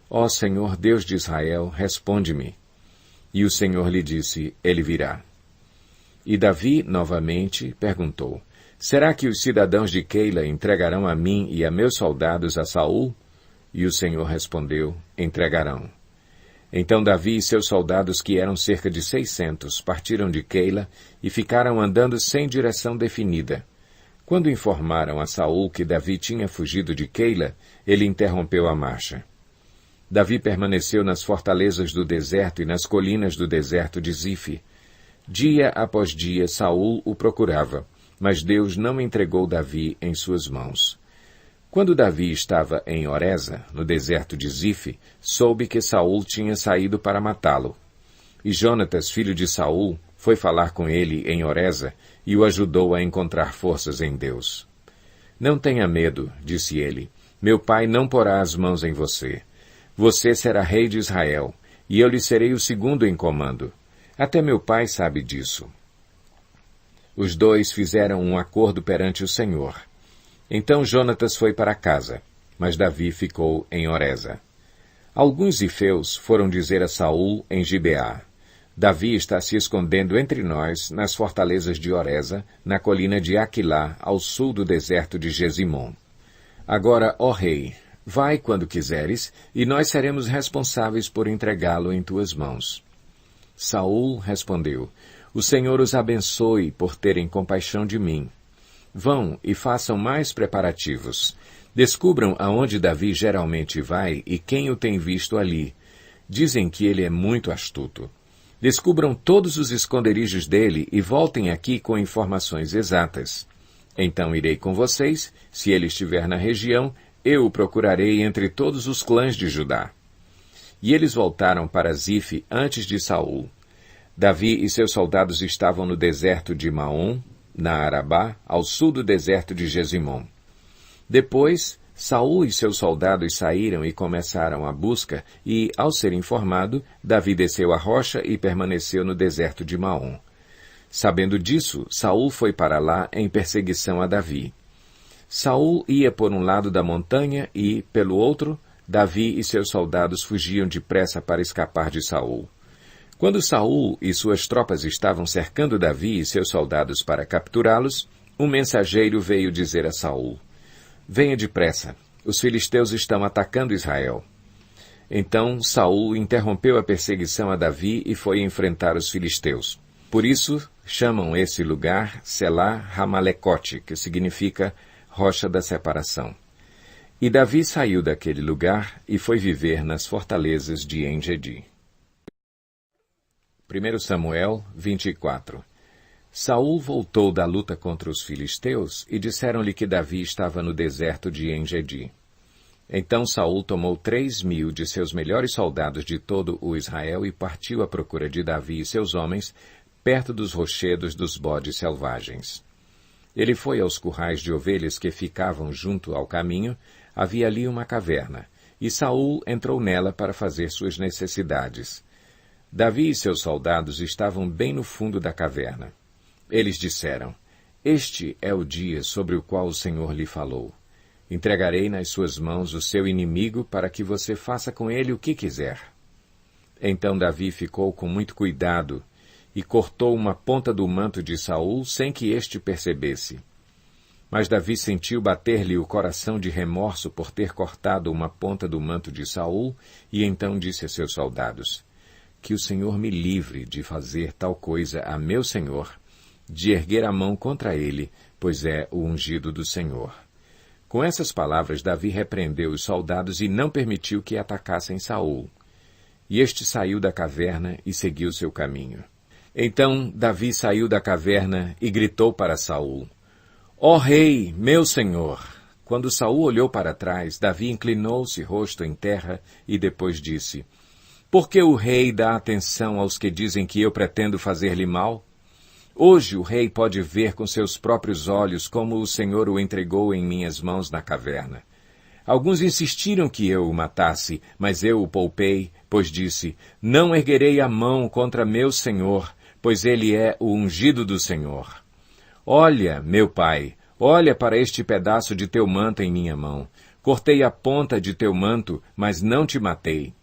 Ó Senhor Deus de Israel, responde-me. E o Senhor lhe disse, ele virá. E Davi, novamente, perguntou, será que os cidadãos de Keila entregarão a mim e a meus soldados a Saul? E o Senhor respondeu, entregarão. Então Davi e seus soldados, que eram cerca de 600, partiram de Keila e ficaram andando sem direção definida. Quando informaram a Saul que Davi tinha fugido de Keila, ele interrompeu a marcha. Davi permaneceu nas fortalezas do deserto e nas colinas do deserto de Zife. Dia após dia Saul o procurava, mas Deus não entregou Davi em suas mãos. Quando Davi estava em Oreza, no deserto de Zife, soube que Saul tinha saído para matá-lo. E Jonatas, filho de Saul, foi falar com ele em Oreza e o ajudou a encontrar forças em Deus. Não tenha medo, disse ele, meu pai não porá as mãos em você. Você será rei de Israel, e eu lhe serei o segundo em comando. Até meu pai sabe disso. Os dois fizeram um acordo perante o Senhor. Então Jonatas foi para casa, mas Davi ficou em Oreza. Alguns zifeus foram dizer a Saul em Gibeá, Davi está se escondendo entre nós nas fortalezas de Oreza, na colina de Aquilá, ao sul do deserto de Gesimom. Agora, ó rei, vai quando quiseres, e nós seremos responsáveis por entregá-lo em tuas mãos. Saul respondeu, o Senhor os abençoe por terem compaixão de mim. Vão e façam mais preparativos. Descubram aonde Davi geralmente vai e quem o tem visto ali. Dizem que ele é muito astuto. Descubram todos os esconderijos dele e voltem aqui com informações exatas. Então irei com vocês, se ele estiver na região, eu o procurarei entre todos os clãs de Judá. E eles voltaram para Zife antes de Saul. Davi e seus soldados estavam no deserto de Maom, na Arabá, ao sul do deserto de Gesimom. Depois, Saul e seus soldados saíram e começaram a busca, e, ao ser informado, Davi desceu a rocha e permaneceu no deserto de Maom. Sabendo disso, Saul foi para lá em perseguição a Davi. Saul ia por um lado da montanha e, pelo outro, Davi e seus soldados fugiam depressa para escapar de Saul. Quando Saul e suas tropas estavam cercando Davi e seus soldados para capturá-los, um mensageiro veio dizer a Saul, venha depressa, os filisteus estão atacando Israel. Então Saul interrompeu a perseguição a Davi e foi enfrentar os filisteus. Por isso chamam esse lugar Selá Hamalecote, que significa rocha da separação. E Davi saiu daquele lugar e foi viver nas fortalezas de En-Gedi. 1 Samuel 24. Saul voltou da luta contra os filisteus e disseram-lhe que Davi estava no deserto de En-Gedi. Então Saul tomou 3.000 de seus melhores soldados de todo o Israel e partiu à procura de Davi e seus homens, perto dos rochedos dos bodes selvagens. Ele foi aos currais de ovelhas que ficavam junto ao caminho, havia ali uma caverna, e Saul entrou nela para fazer suas necessidades. Davi e seus soldados estavam bem no fundo da caverna. Eles disseram, este é o dia sobre o qual o Senhor lhe falou. Entregarei nas suas mãos o seu inimigo para que você faça com ele o que quiser. Então Davi ficou com muito cuidado e cortou uma ponta do manto de Saul sem que este percebesse. Mas Davi sentiu bater-lhe o coração de remorso por ter cortado uma ponta do manto de Saul e então disse a seus soldados: que o Senhor me livre de fazer tal coisa a meu senhor, de erguer a mão contra ele, pois é o ungido do Senhor. Com essas palavras, Davi repreendeu os soldados e não permitiu que atacassem Saul. E este saiu da caverna e seguiu seu caminho. Então Davi saiu da caverna e gritou para Saul: Ó rei, meu senhor! Quando Saul olhou para trás, Davi inclinou-se rosto em terra e depois disse: Por que o rei dá atenção aos que dizem que eu pretendo fazer-lhe mal? Hoje o rei pode ver com seus próprios olhos como o Senhor o entregou em minhas mãos na caverna. Alguns insistiram que eu o matasse, mas eu o poupei, pois disse: Não erguerei a mão contra meu senhor, pois ele é o ungido do Senhor. Olha, meu pai, olha para este pedaço de teu manto em minha mão. Cortei a ponta de teu manto, mas não te matei.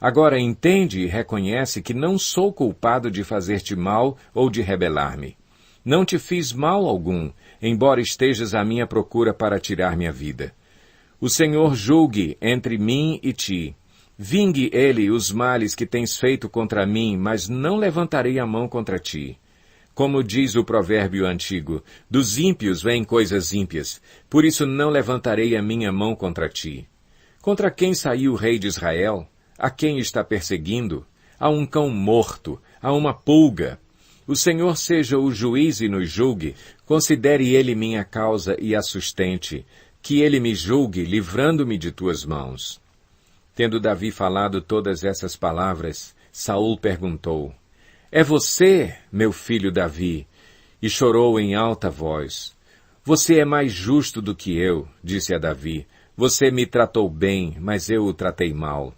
Agora entende e reconhece que não sou culpado de fazer-te mal ou de rebelar-me. Não te fiz mal algum, embora estejas à minha procura para tirar minha vida. O Senhor julgue entre mim e ti. Vingue ele os males que tens feito contra mim, mas não levantarei a mão contra ti. Como diz o provérbio antigo, dos ímpios vêm coisas ímpias, por isso não levantarei a minha mão contra ti. Contra quem saiu o rei de Israel? A quem está perseguindo? A um cão morto, a uma pulga. O Senhor seja o juiz e nos julgue, considere ele minha causa e a sustente, que ele me julgue, livrando-me de tuas mãos. Tendo Davi falado todas essas palavras, Saul perguntou: É você, meu filho Davi? E chorou em alta voz. Você é mais justo do que eu, disse a Davi. Você me tratou bem, mas eu o tratei mal.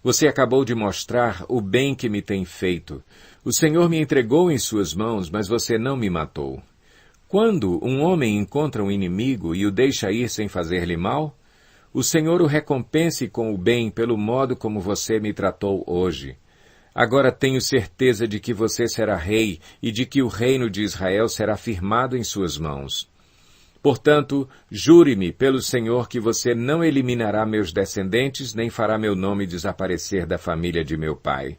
Você acabou de mostrar o bem que me tem feito. O Senhor me entregou em suas mãos, mas você não me matou. Quando um homem encontra um inimigo e o deixa ir sem fazer-lhe mal, o Senhor o recompense com o bem pelo modo como você me tratou hoje. Agora tenho certeza de que você será rei e de que o reino de Israel será firmado em suas mãos. Portanto, jure-me pelo Senhor que você não eliminará meus descendentes, nem fará meu nome desaparecer da família de meu pai.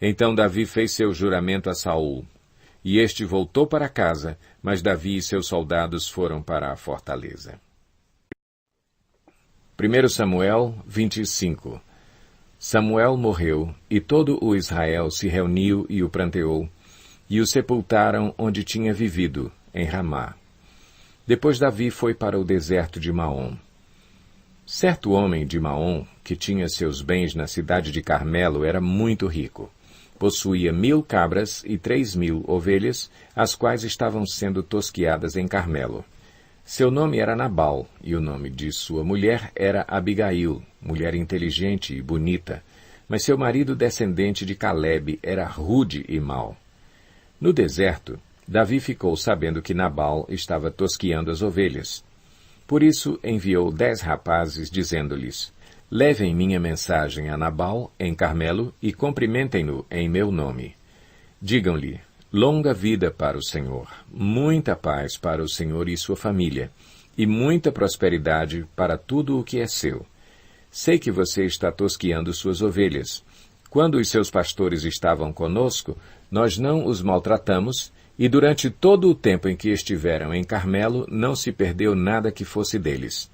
Então Davi fez seu juramento a Saul. E este voltou para casa, mas Davi e seus soldados foram para a fortaleza. 1 Samuel 25. Samuel morreu, e todo o Israel se reuniu e o pranteou, e o sepultaram onde tinha vivido, em Ramá. Depois Davi foi para o deserto de Maom. Certo homem de Maom, que tinha seus bens na cidade de Carmelo, era muito rico. Possuía 1000 cabras e 3000 ovelhas, as quais estavam sendo tosquiadas em Carmelo. Seu nome era Nabal, e o nome de sua mulher era Abigail, mulher inteligente e bonita, mas seu marido descendente de Calebe era rude e mau. No deserto, Davi ficou sabendo que Nabal estava tosquiando as ovelhas. Por isso enviou 10 rapazes, dizendo-lhes: Levem minha mensagem a Nabal, em Carmelo, e cumprimentem-no em meu nome. Digam-lhe: longa vida para o Senhor, muita paz para o Senhor e sua família, e muita prosperidade para tudo o que é seu. Sei que você está tosquiando suas ovelhas. Quando os seus pastores estavam conosco, nós não os maltratamos, e durante todo o tempo em que estiveram em Carmelo, não se perdeu nada que fosse deles.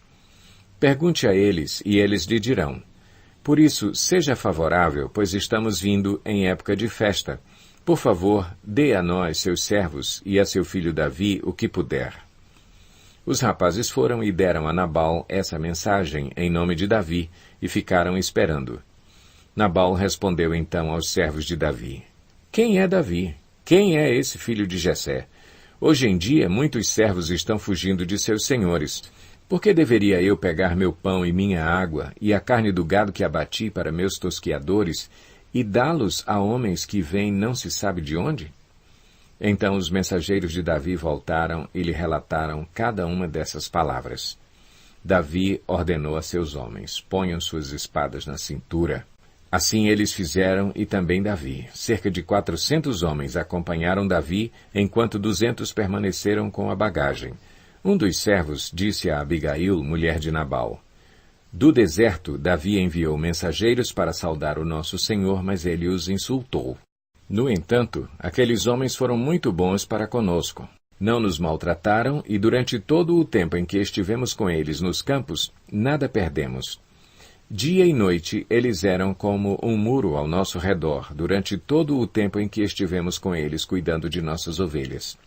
Pergunte a eles, e eles lhe dirão. Por isso, seja favorável, pois estamos vindo em época de festa. Por favor, dê a nós, seus servos, e a seu filho Davi o que puder. Os rapazes foram e deram a Nabal essa mensagem em nome de Davi, e ficaram esperando. Nabal respondeu então aos servos de Davi: Quem é Davi? Quem é esse filho de Jessé? Hoje em dia, muitos servos estão fugindo de seus senhores. Por que deveria eu pegar meu pão e minha água, e a carne do gado que abati para meus tosquiadores, e dá-los a homens que vêm não se sabe de onde? Então os mensageiros de Davi voltaram e lhe relataram cada uma dessas palavras. Davi ordenou a seus homens: ponham suas espadas na cintura. Assim eles fizeram, e também Davi. Cerca de 400 homens acompanharam Davi, enquanto 200 permaneceram com a bagagem. Um dos servos disse a Abigail, mulher de Nabal: do deserto, Davi enviou mensageiros para saudar o nosso senhor, mas ele os insultou. No entanto, aqueles homens foram muito bons para conosco. Não nos maltrataram, e durante todo o tempo em que estivemos com eles nos campos, nada perdemos. Dia e noite eles eram como um muro ao nosso redor, durante todo o tempo em que estivemos com eles cuidando de nossas ovelhas.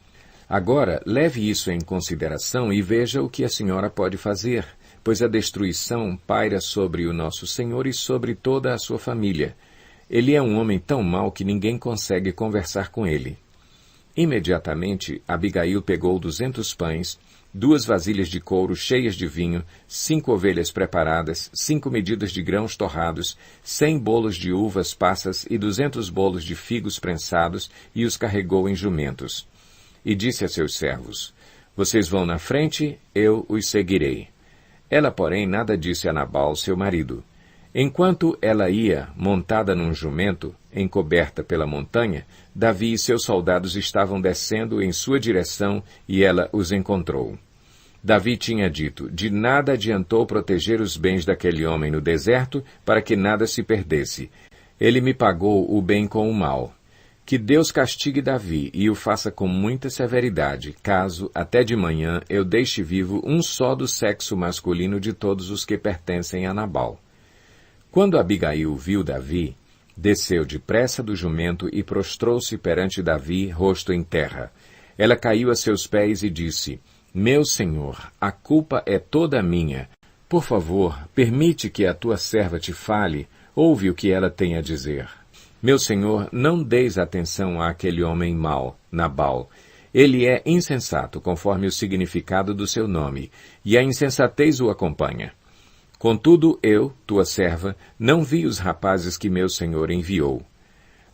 Agora, leve isso em consideração e veja o que a senhora pode fazer, pois a destruição paira sobre o nosso senhor e sobre toda a sua família. Ele é um homem tão mau que ninguém consegue conversar com ele. Imediatamente, Abigail pegou 200 pães, 2 vasilhas de couro cheias de vinho, 5 ovelhas preparadas, 5 medidas de grãos torrados, 100 bolos de uvas passas e 200 bolos de figos prensados, e os carregou em jumentos. E disse a seus servos: vocês vão na frente, eu os seguirei. Ela, porém, nada disse a Nabal, seu marido. Enquanto ela ia, montada num jumento, encoberta pela montanha, Davi e seus soldados estavam descendo em sua direção e ela os encontrou. Davi tinha dito: de nada adiantou proteger os bens daquele homem no deserto para que nada se perdesse. Ele me pagou o bem com o mal. Que Deus castigue Davi e o faça com muita severidade, caso, até de manhã, eu deixe vivo um só do sexo masculino de todos os que pertencem a Nabal. Quando Abigail viu Davi, desceu depressa do jumento e prostrou-se perante Davi, rosto em terra. Ela caiu a seus pés e disse: meu senhor, a culpa é toda minha. Por favor, permite que a tua serva te fale, ouve o que ela tem a dizer. Meu senhor, não deis atenção àquele homem mau, Nabal. Ele é insensato, conforme o significado do seu nome, e a insensatez o acompanha. Contudo, eu, tua serva, não vi os rapazes que meu senhor enviou.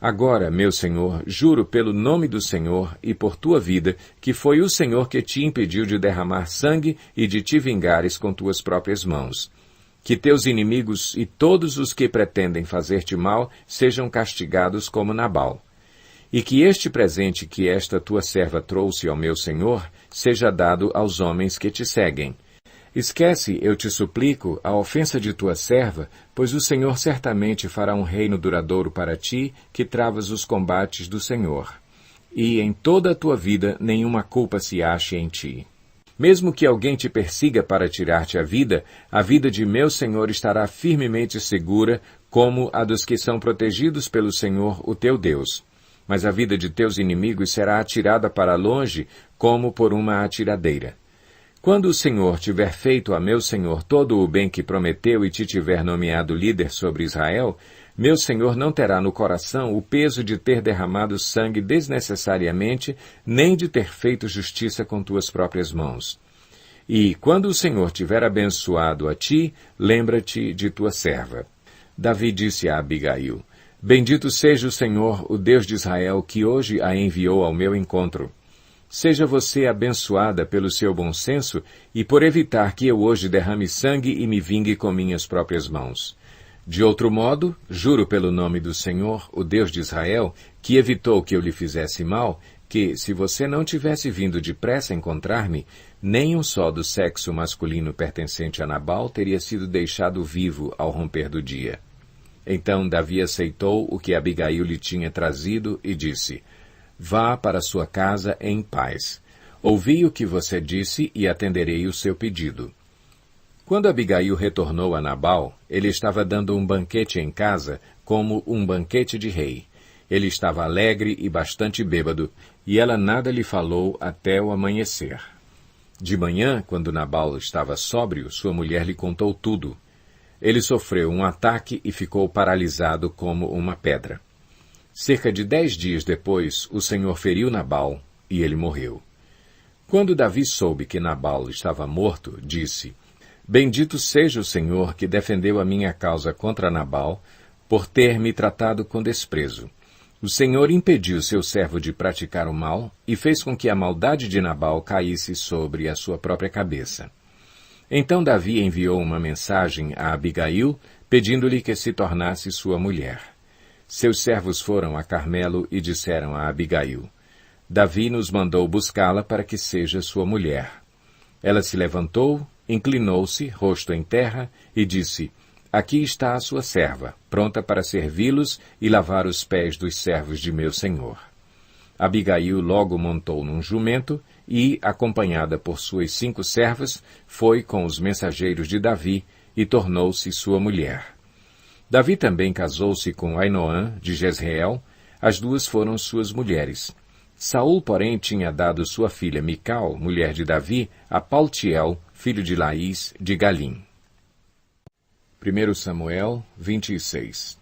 Agora, meu senhor, juro pelo nome do Senhor e por tua vida, que foi o Senhor que te impediu de derramar sangue e de te vingares com tuas próprias mãos. Que teus inimigos e todos os que pretendem fazer-te mal sejam castigados como Nabal. E que este presente que esta tua serva trouxe ao meu senhor seja dado aos homens que te seguem. Esquece, eu te suplico, a ofensa de tua serva, pois o Senhor certamente fará um reino duradouro para ti, que travas os combates do Senhor. E em toda a tua vida nenhuma culpa se ache em ti. Mesmo que alguém te persiga para tirar-te a vida de meu Senhor estará firmemente segura, como a dos que são protegidos pelo Senhor, o teu Deus. Mas a vida de teus inimigos será atirada para longe, como por uma atiradeira. Quando o Senhor tiver feito a meu Senhor todo o bem que prometeu e te tiver nomeado líder sobre Israel, meu Senhor não terá no coração o peso de ter derramado sangue desnecessariamente, nem de ter feito justiça com tuas próprias mãos. E, quando o Senhor tiver abençoado a ti, lembra-te de tua serva. Davi disse a Abigail: bendito seja o Senhor, o Deus de Israel, que hoje a enviou ao meu encontro. Seja você abençoada pelo seu bom senso e por evitar que eu hoje derrame sangue e me vingue com minhas próprias mãos. De outro modo, juro pelo nome do Senhor, o Deus de Israel, que evitou que eu lhe fizesse mal, que, se você não tivesse vindo depressa encontrar-me, nem um só do sexo masculino pertencente a Nabal teria sido deixado vivo ao romper do dia. Então Davi aceitou o que Abigail lhe tinha trazido e disse: vá para sua casa em paz. Ouvi o que você disse e atenderei o seu pedido. Quando Abigail retornou a Nabal, ele estava dando um banquete em casa, como um banquete de rei. Ele estava alegre e bastante bêbado, e ela nada lhe falou até o amanhecer. De manhã, quando Nabal estava sóbrio, sua mulher lhe contou tudo. Ele sofreu um ataque e ficou paralisado como uma pedra. Cerca de 10 dias depois, o Senhor feriu Nabal, e ele morreu. Quando Davi soube que Nabal estava morto, disse: bendito seja o Senhor que defendeu a minha causa contra Nabal, por ter me tratado com desprezo. O Senhor impediu seu servo de praticar o mal e fez com que a maldade de Nabal caísse sobre a sua própria cabeça. Então Davi enviou uma mensagem a Abigail, pedindo-lhe que se tornasse sua mulher. Seus servos foram a Carmelo e disseram a Abigail: Davi nos mandou buscá-la para que seja sua mulher. Ela se levantou, inclinou-se, rosto em terra, e disse: Aqui está a sua serva, pronta para servi-los e lavar os pés dos servos de meu senhor. Abigail logo montou num jumento e, acompanhada por suas 5 servas, foi com os mensageiros de Davi e tornou-se sua mulher. Davi também casou-se com Ainoã, de Jezreel. As 2 foram suas mulheres. Saul, porém, tinha dado sua filha Mical, mulher de Davi, a Paltiel, filho de Laís, de Galim. 1 Samuel 26.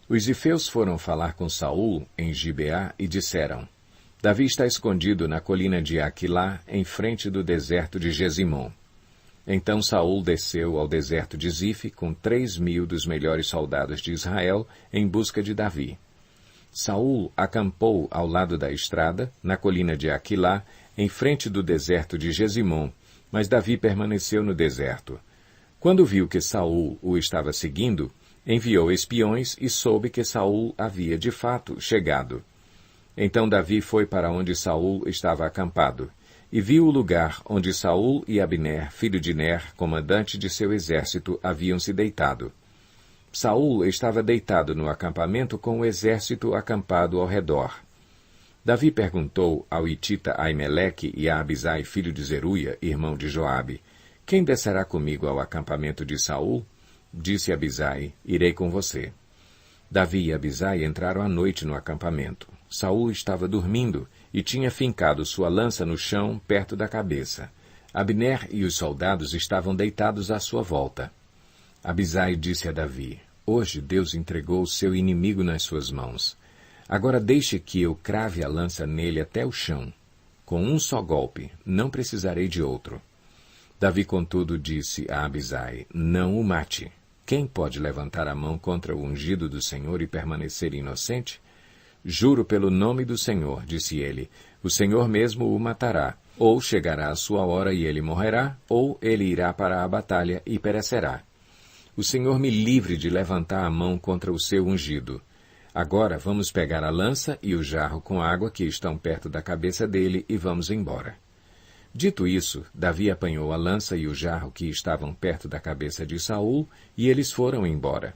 Os zifeus foram falar com Saul em Gibeá e disseram: Davi está escondido na colina de Aquilá, em frente do deserto de Gesimom. Então Saul desceu ao deserto de Zife com 3.000 dos melhores soldados de Israel em busca de Davi. Saul acampou ao lado da estrada, na colina de Aquilá, em frente do deserto de Gesimom, mas Davi permaneceu no deserto. Quando viu que Saul o estava seguindo, enviou espiões e soube que Saul havia de fato chegado. Então Davi foi para onde Saul estava acampado, e viu o lugar onde Saul e Abner, filho de Ner, comandante de seu exército, haviam se deitado. Saul estava deitado no acampamento com o exército acampado ao redor. Davi perguntou ao hitita Aimeleque e a Abisai, filho de Zeruia, irmão de Joabe: Quem descerá comigo ao acampamento de Saul? Disse Abisai: Irei com você. Davi e Abisai entraram à noite no acampamento. Saul estava dormindo e tinha fincado sua lança no chão perto da cabeça. Abner e os soldados estavam deitados à sua volta. Abisai disse a Davi: Hoje Deus entregou o seu inimigo nas suas mãos. Agora deixe que eu crave a lança nele até o chão. Com um só golpe, não precisarei de outro. Davi, contudo, disse a Abisai: Não o mate. Quem pode levantar a mão contra o ungido do Senhor e permanecer inocente? Juro pelo nome do Senhor, disse ele, o Senhor mesmo o matará. Ou chegará a sua hora e ele morrerá, ou ele irá para a batalha e perecerá. O Senhor me livre de levantar a mão contra o seu ungido. Agora vamos pegar a lança e o jarro com água que estão perto da cabeça dele e vamos embora. Dito isso, Davi apanhou a lança e o jarro que estavam perto da cabeça de Saul, e eles foram embora.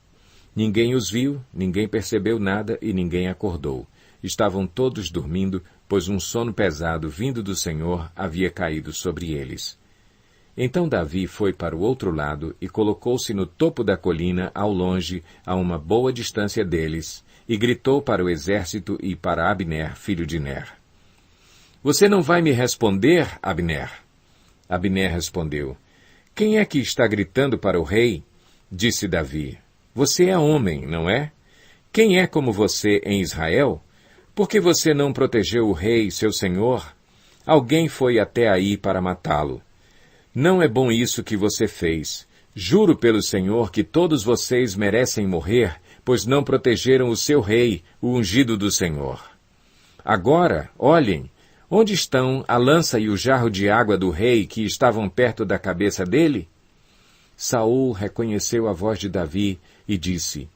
Ninguém os viu, ninguém percebeu nada e ninguém acordou. Estavam todos dormindo, pois um sono pesado vindo do Senhor havia caído sobre eles. Então Davi foi para o outro lado e colocou-se no topo da colina, ao longe, a uma boa distância deles, e gritou para o exército e para Abner, filho de Ner: Você não vai me responder, Abner? Abner respondeu: Quem é que está gritando para o rei? Disse Davi: Você é homem, não é? Quem é como você em Israel? Por que você não protegeu o rei, seu senhor? Alguém foi até aí para matá-lo. Não é bom isso que você fez. Juro pelo Senhor que todos vocês merecem morrer, pois não protegeram o seu rei, o ungido do Senhor. Agora, olhem, onde estão a lança e o jarro de água do rei que estavam perto da cabeça dele? Saul reconheceu a voz de Davi e disse: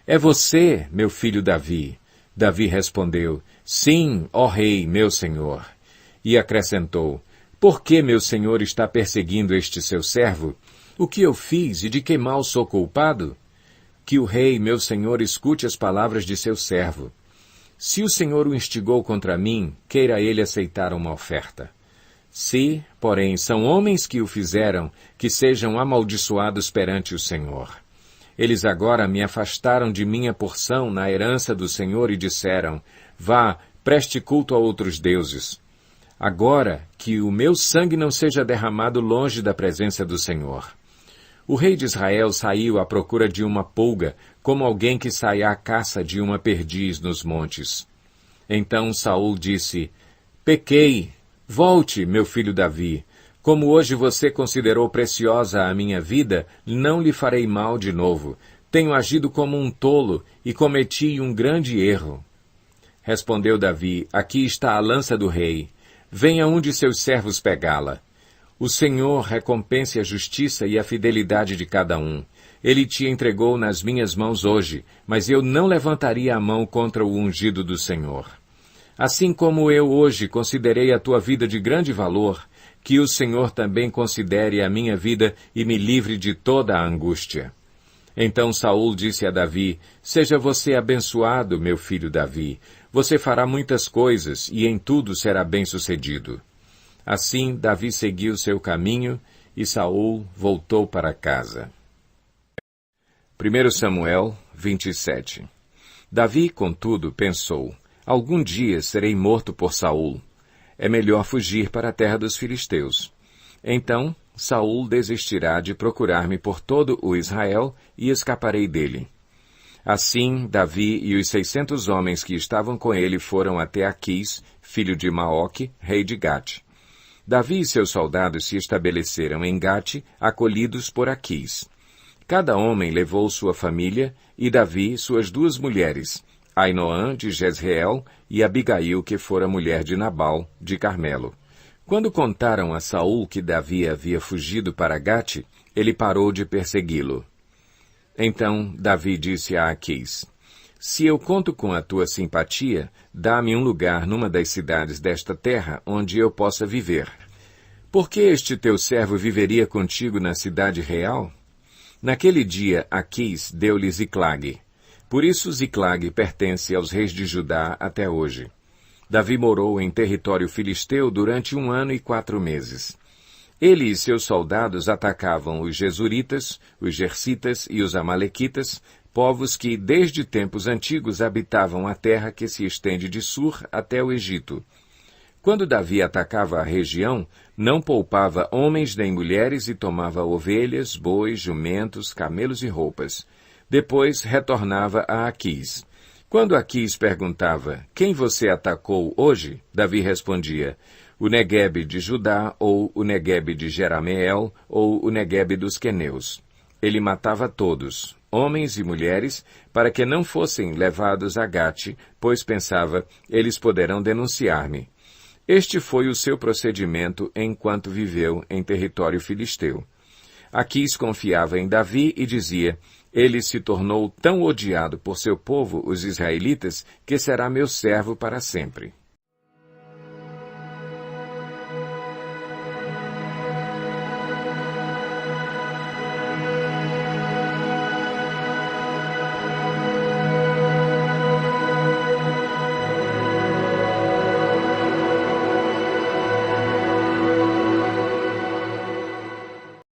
É você, meu filho Davi. Davi respondeu: Sim, ó rei, meu senhor. E acrescentou: Por que meu senhor está perseguindo este seu servo? O que eu fiz e de que mal sou culpado? Que o rei, meu senhor, escute as palavras de seu servo. Se o Senhor o instigou contra mim, queira ele aceitar uma oferta. Se, porém, são homens que o fizeram, que sejam amaldiçoados perante o Senhor. Eles agora me afastaram de minha porção na herança do Senhor e disseram: Vá, preste culto a outros deuses. Agora, que o meu sangue não seja derramado longe da presença do Senhor. O rei de Israel saiu à procura de uma pulga, como alguém que sai à caça de uma perdiz nos montes. Então Saul disse: Pequei. Volte, meu filho Davi. Como hoje você considerou preciosa a minha vida, não lhe farei mal de novo. Tenho agido como um tolo e cometi um grande erro. Respondeu Davi: Aqui está a lança do rei. Venha um de seus servos pegá-la. O Senhor recompense a justiça e a fidelidade de cada um. Ele te entregou nas minhas mãos hoje, mas eu não levantaria a mão contra o ungido do Senhor. Assim como eu hoje considerei a tua vida de grande valor, que o Senhor também considere a minha vida e me livre de toda a angústia. Então Saul disse a Davi, seja você abençoado, meu filho Davi. Você fará muitas coisas e em tudo será bem-sucedido. Assim, Davi seguiu seu caminho e Saul voltou para casa. 1 Samuel 27. Davi, contudo, pensou, algum dia serei morto por Saul. É melhor fugir para a terra dos filisteus. Então, Saul desistirá de procurar-me por todo o Israel e escaparei dele. Assim, Davi e os 600 homens que estavam com ele foram até Aquis, filho de Maoque, rei de Gate. Davi e seus soldados se estabeleceram em Gate, acolhidos por Aquis. Cada homem levou sua família e Davi suas 2 mulheres, Ainoã de Jezreel e Abigail, que fora mulher de Nabal, de Carmelo. Quando contaram a Saul que Davi havia fugido para Gate, ele parou de persegui-lo. Então Davi disse a Aquis, se eu conto com a tua simpatia, dá-me um lugar numa das cidades desta terra onde eu possa viver. Por que este teu servo viveria contigo na cidade real? Naquele dia Aquis deu-lhe Ziclague. Por isso Ziclague pertence aos reis de Judá até hoje. Davi morou em território filisteu durante 1 ano e 4 meses. Ele e seus soldados atacavam os Gesuritas, os Gersitas e os Amalequitas, povos que desde tempos antigos habitavam a terra que se estende de Sur até o Egito. Quando Davi atacava a região, não poupava homens nem mulheres e tomava ovelhas, bois, jumentos, camelos e roupas. Depois retornava a Aquis. Quando Aquis perguntava, quem você atacou hoje? Davi respondia, o Neguebe de Judá, ou o Neguebe de Jerameel, ou o Neguebe dos Queneus. Ele matava todos, homens e mulheres, para que não fossem levados a Gate, pois pensava, eles poderão denunciar-me. Este foi o seu procedimento enquanto viveu em território filisteu. Aquis confiava em Davi e dizia, ele se tornou tão odiado por seu povo, os israelitas, que será meu servo para sempre.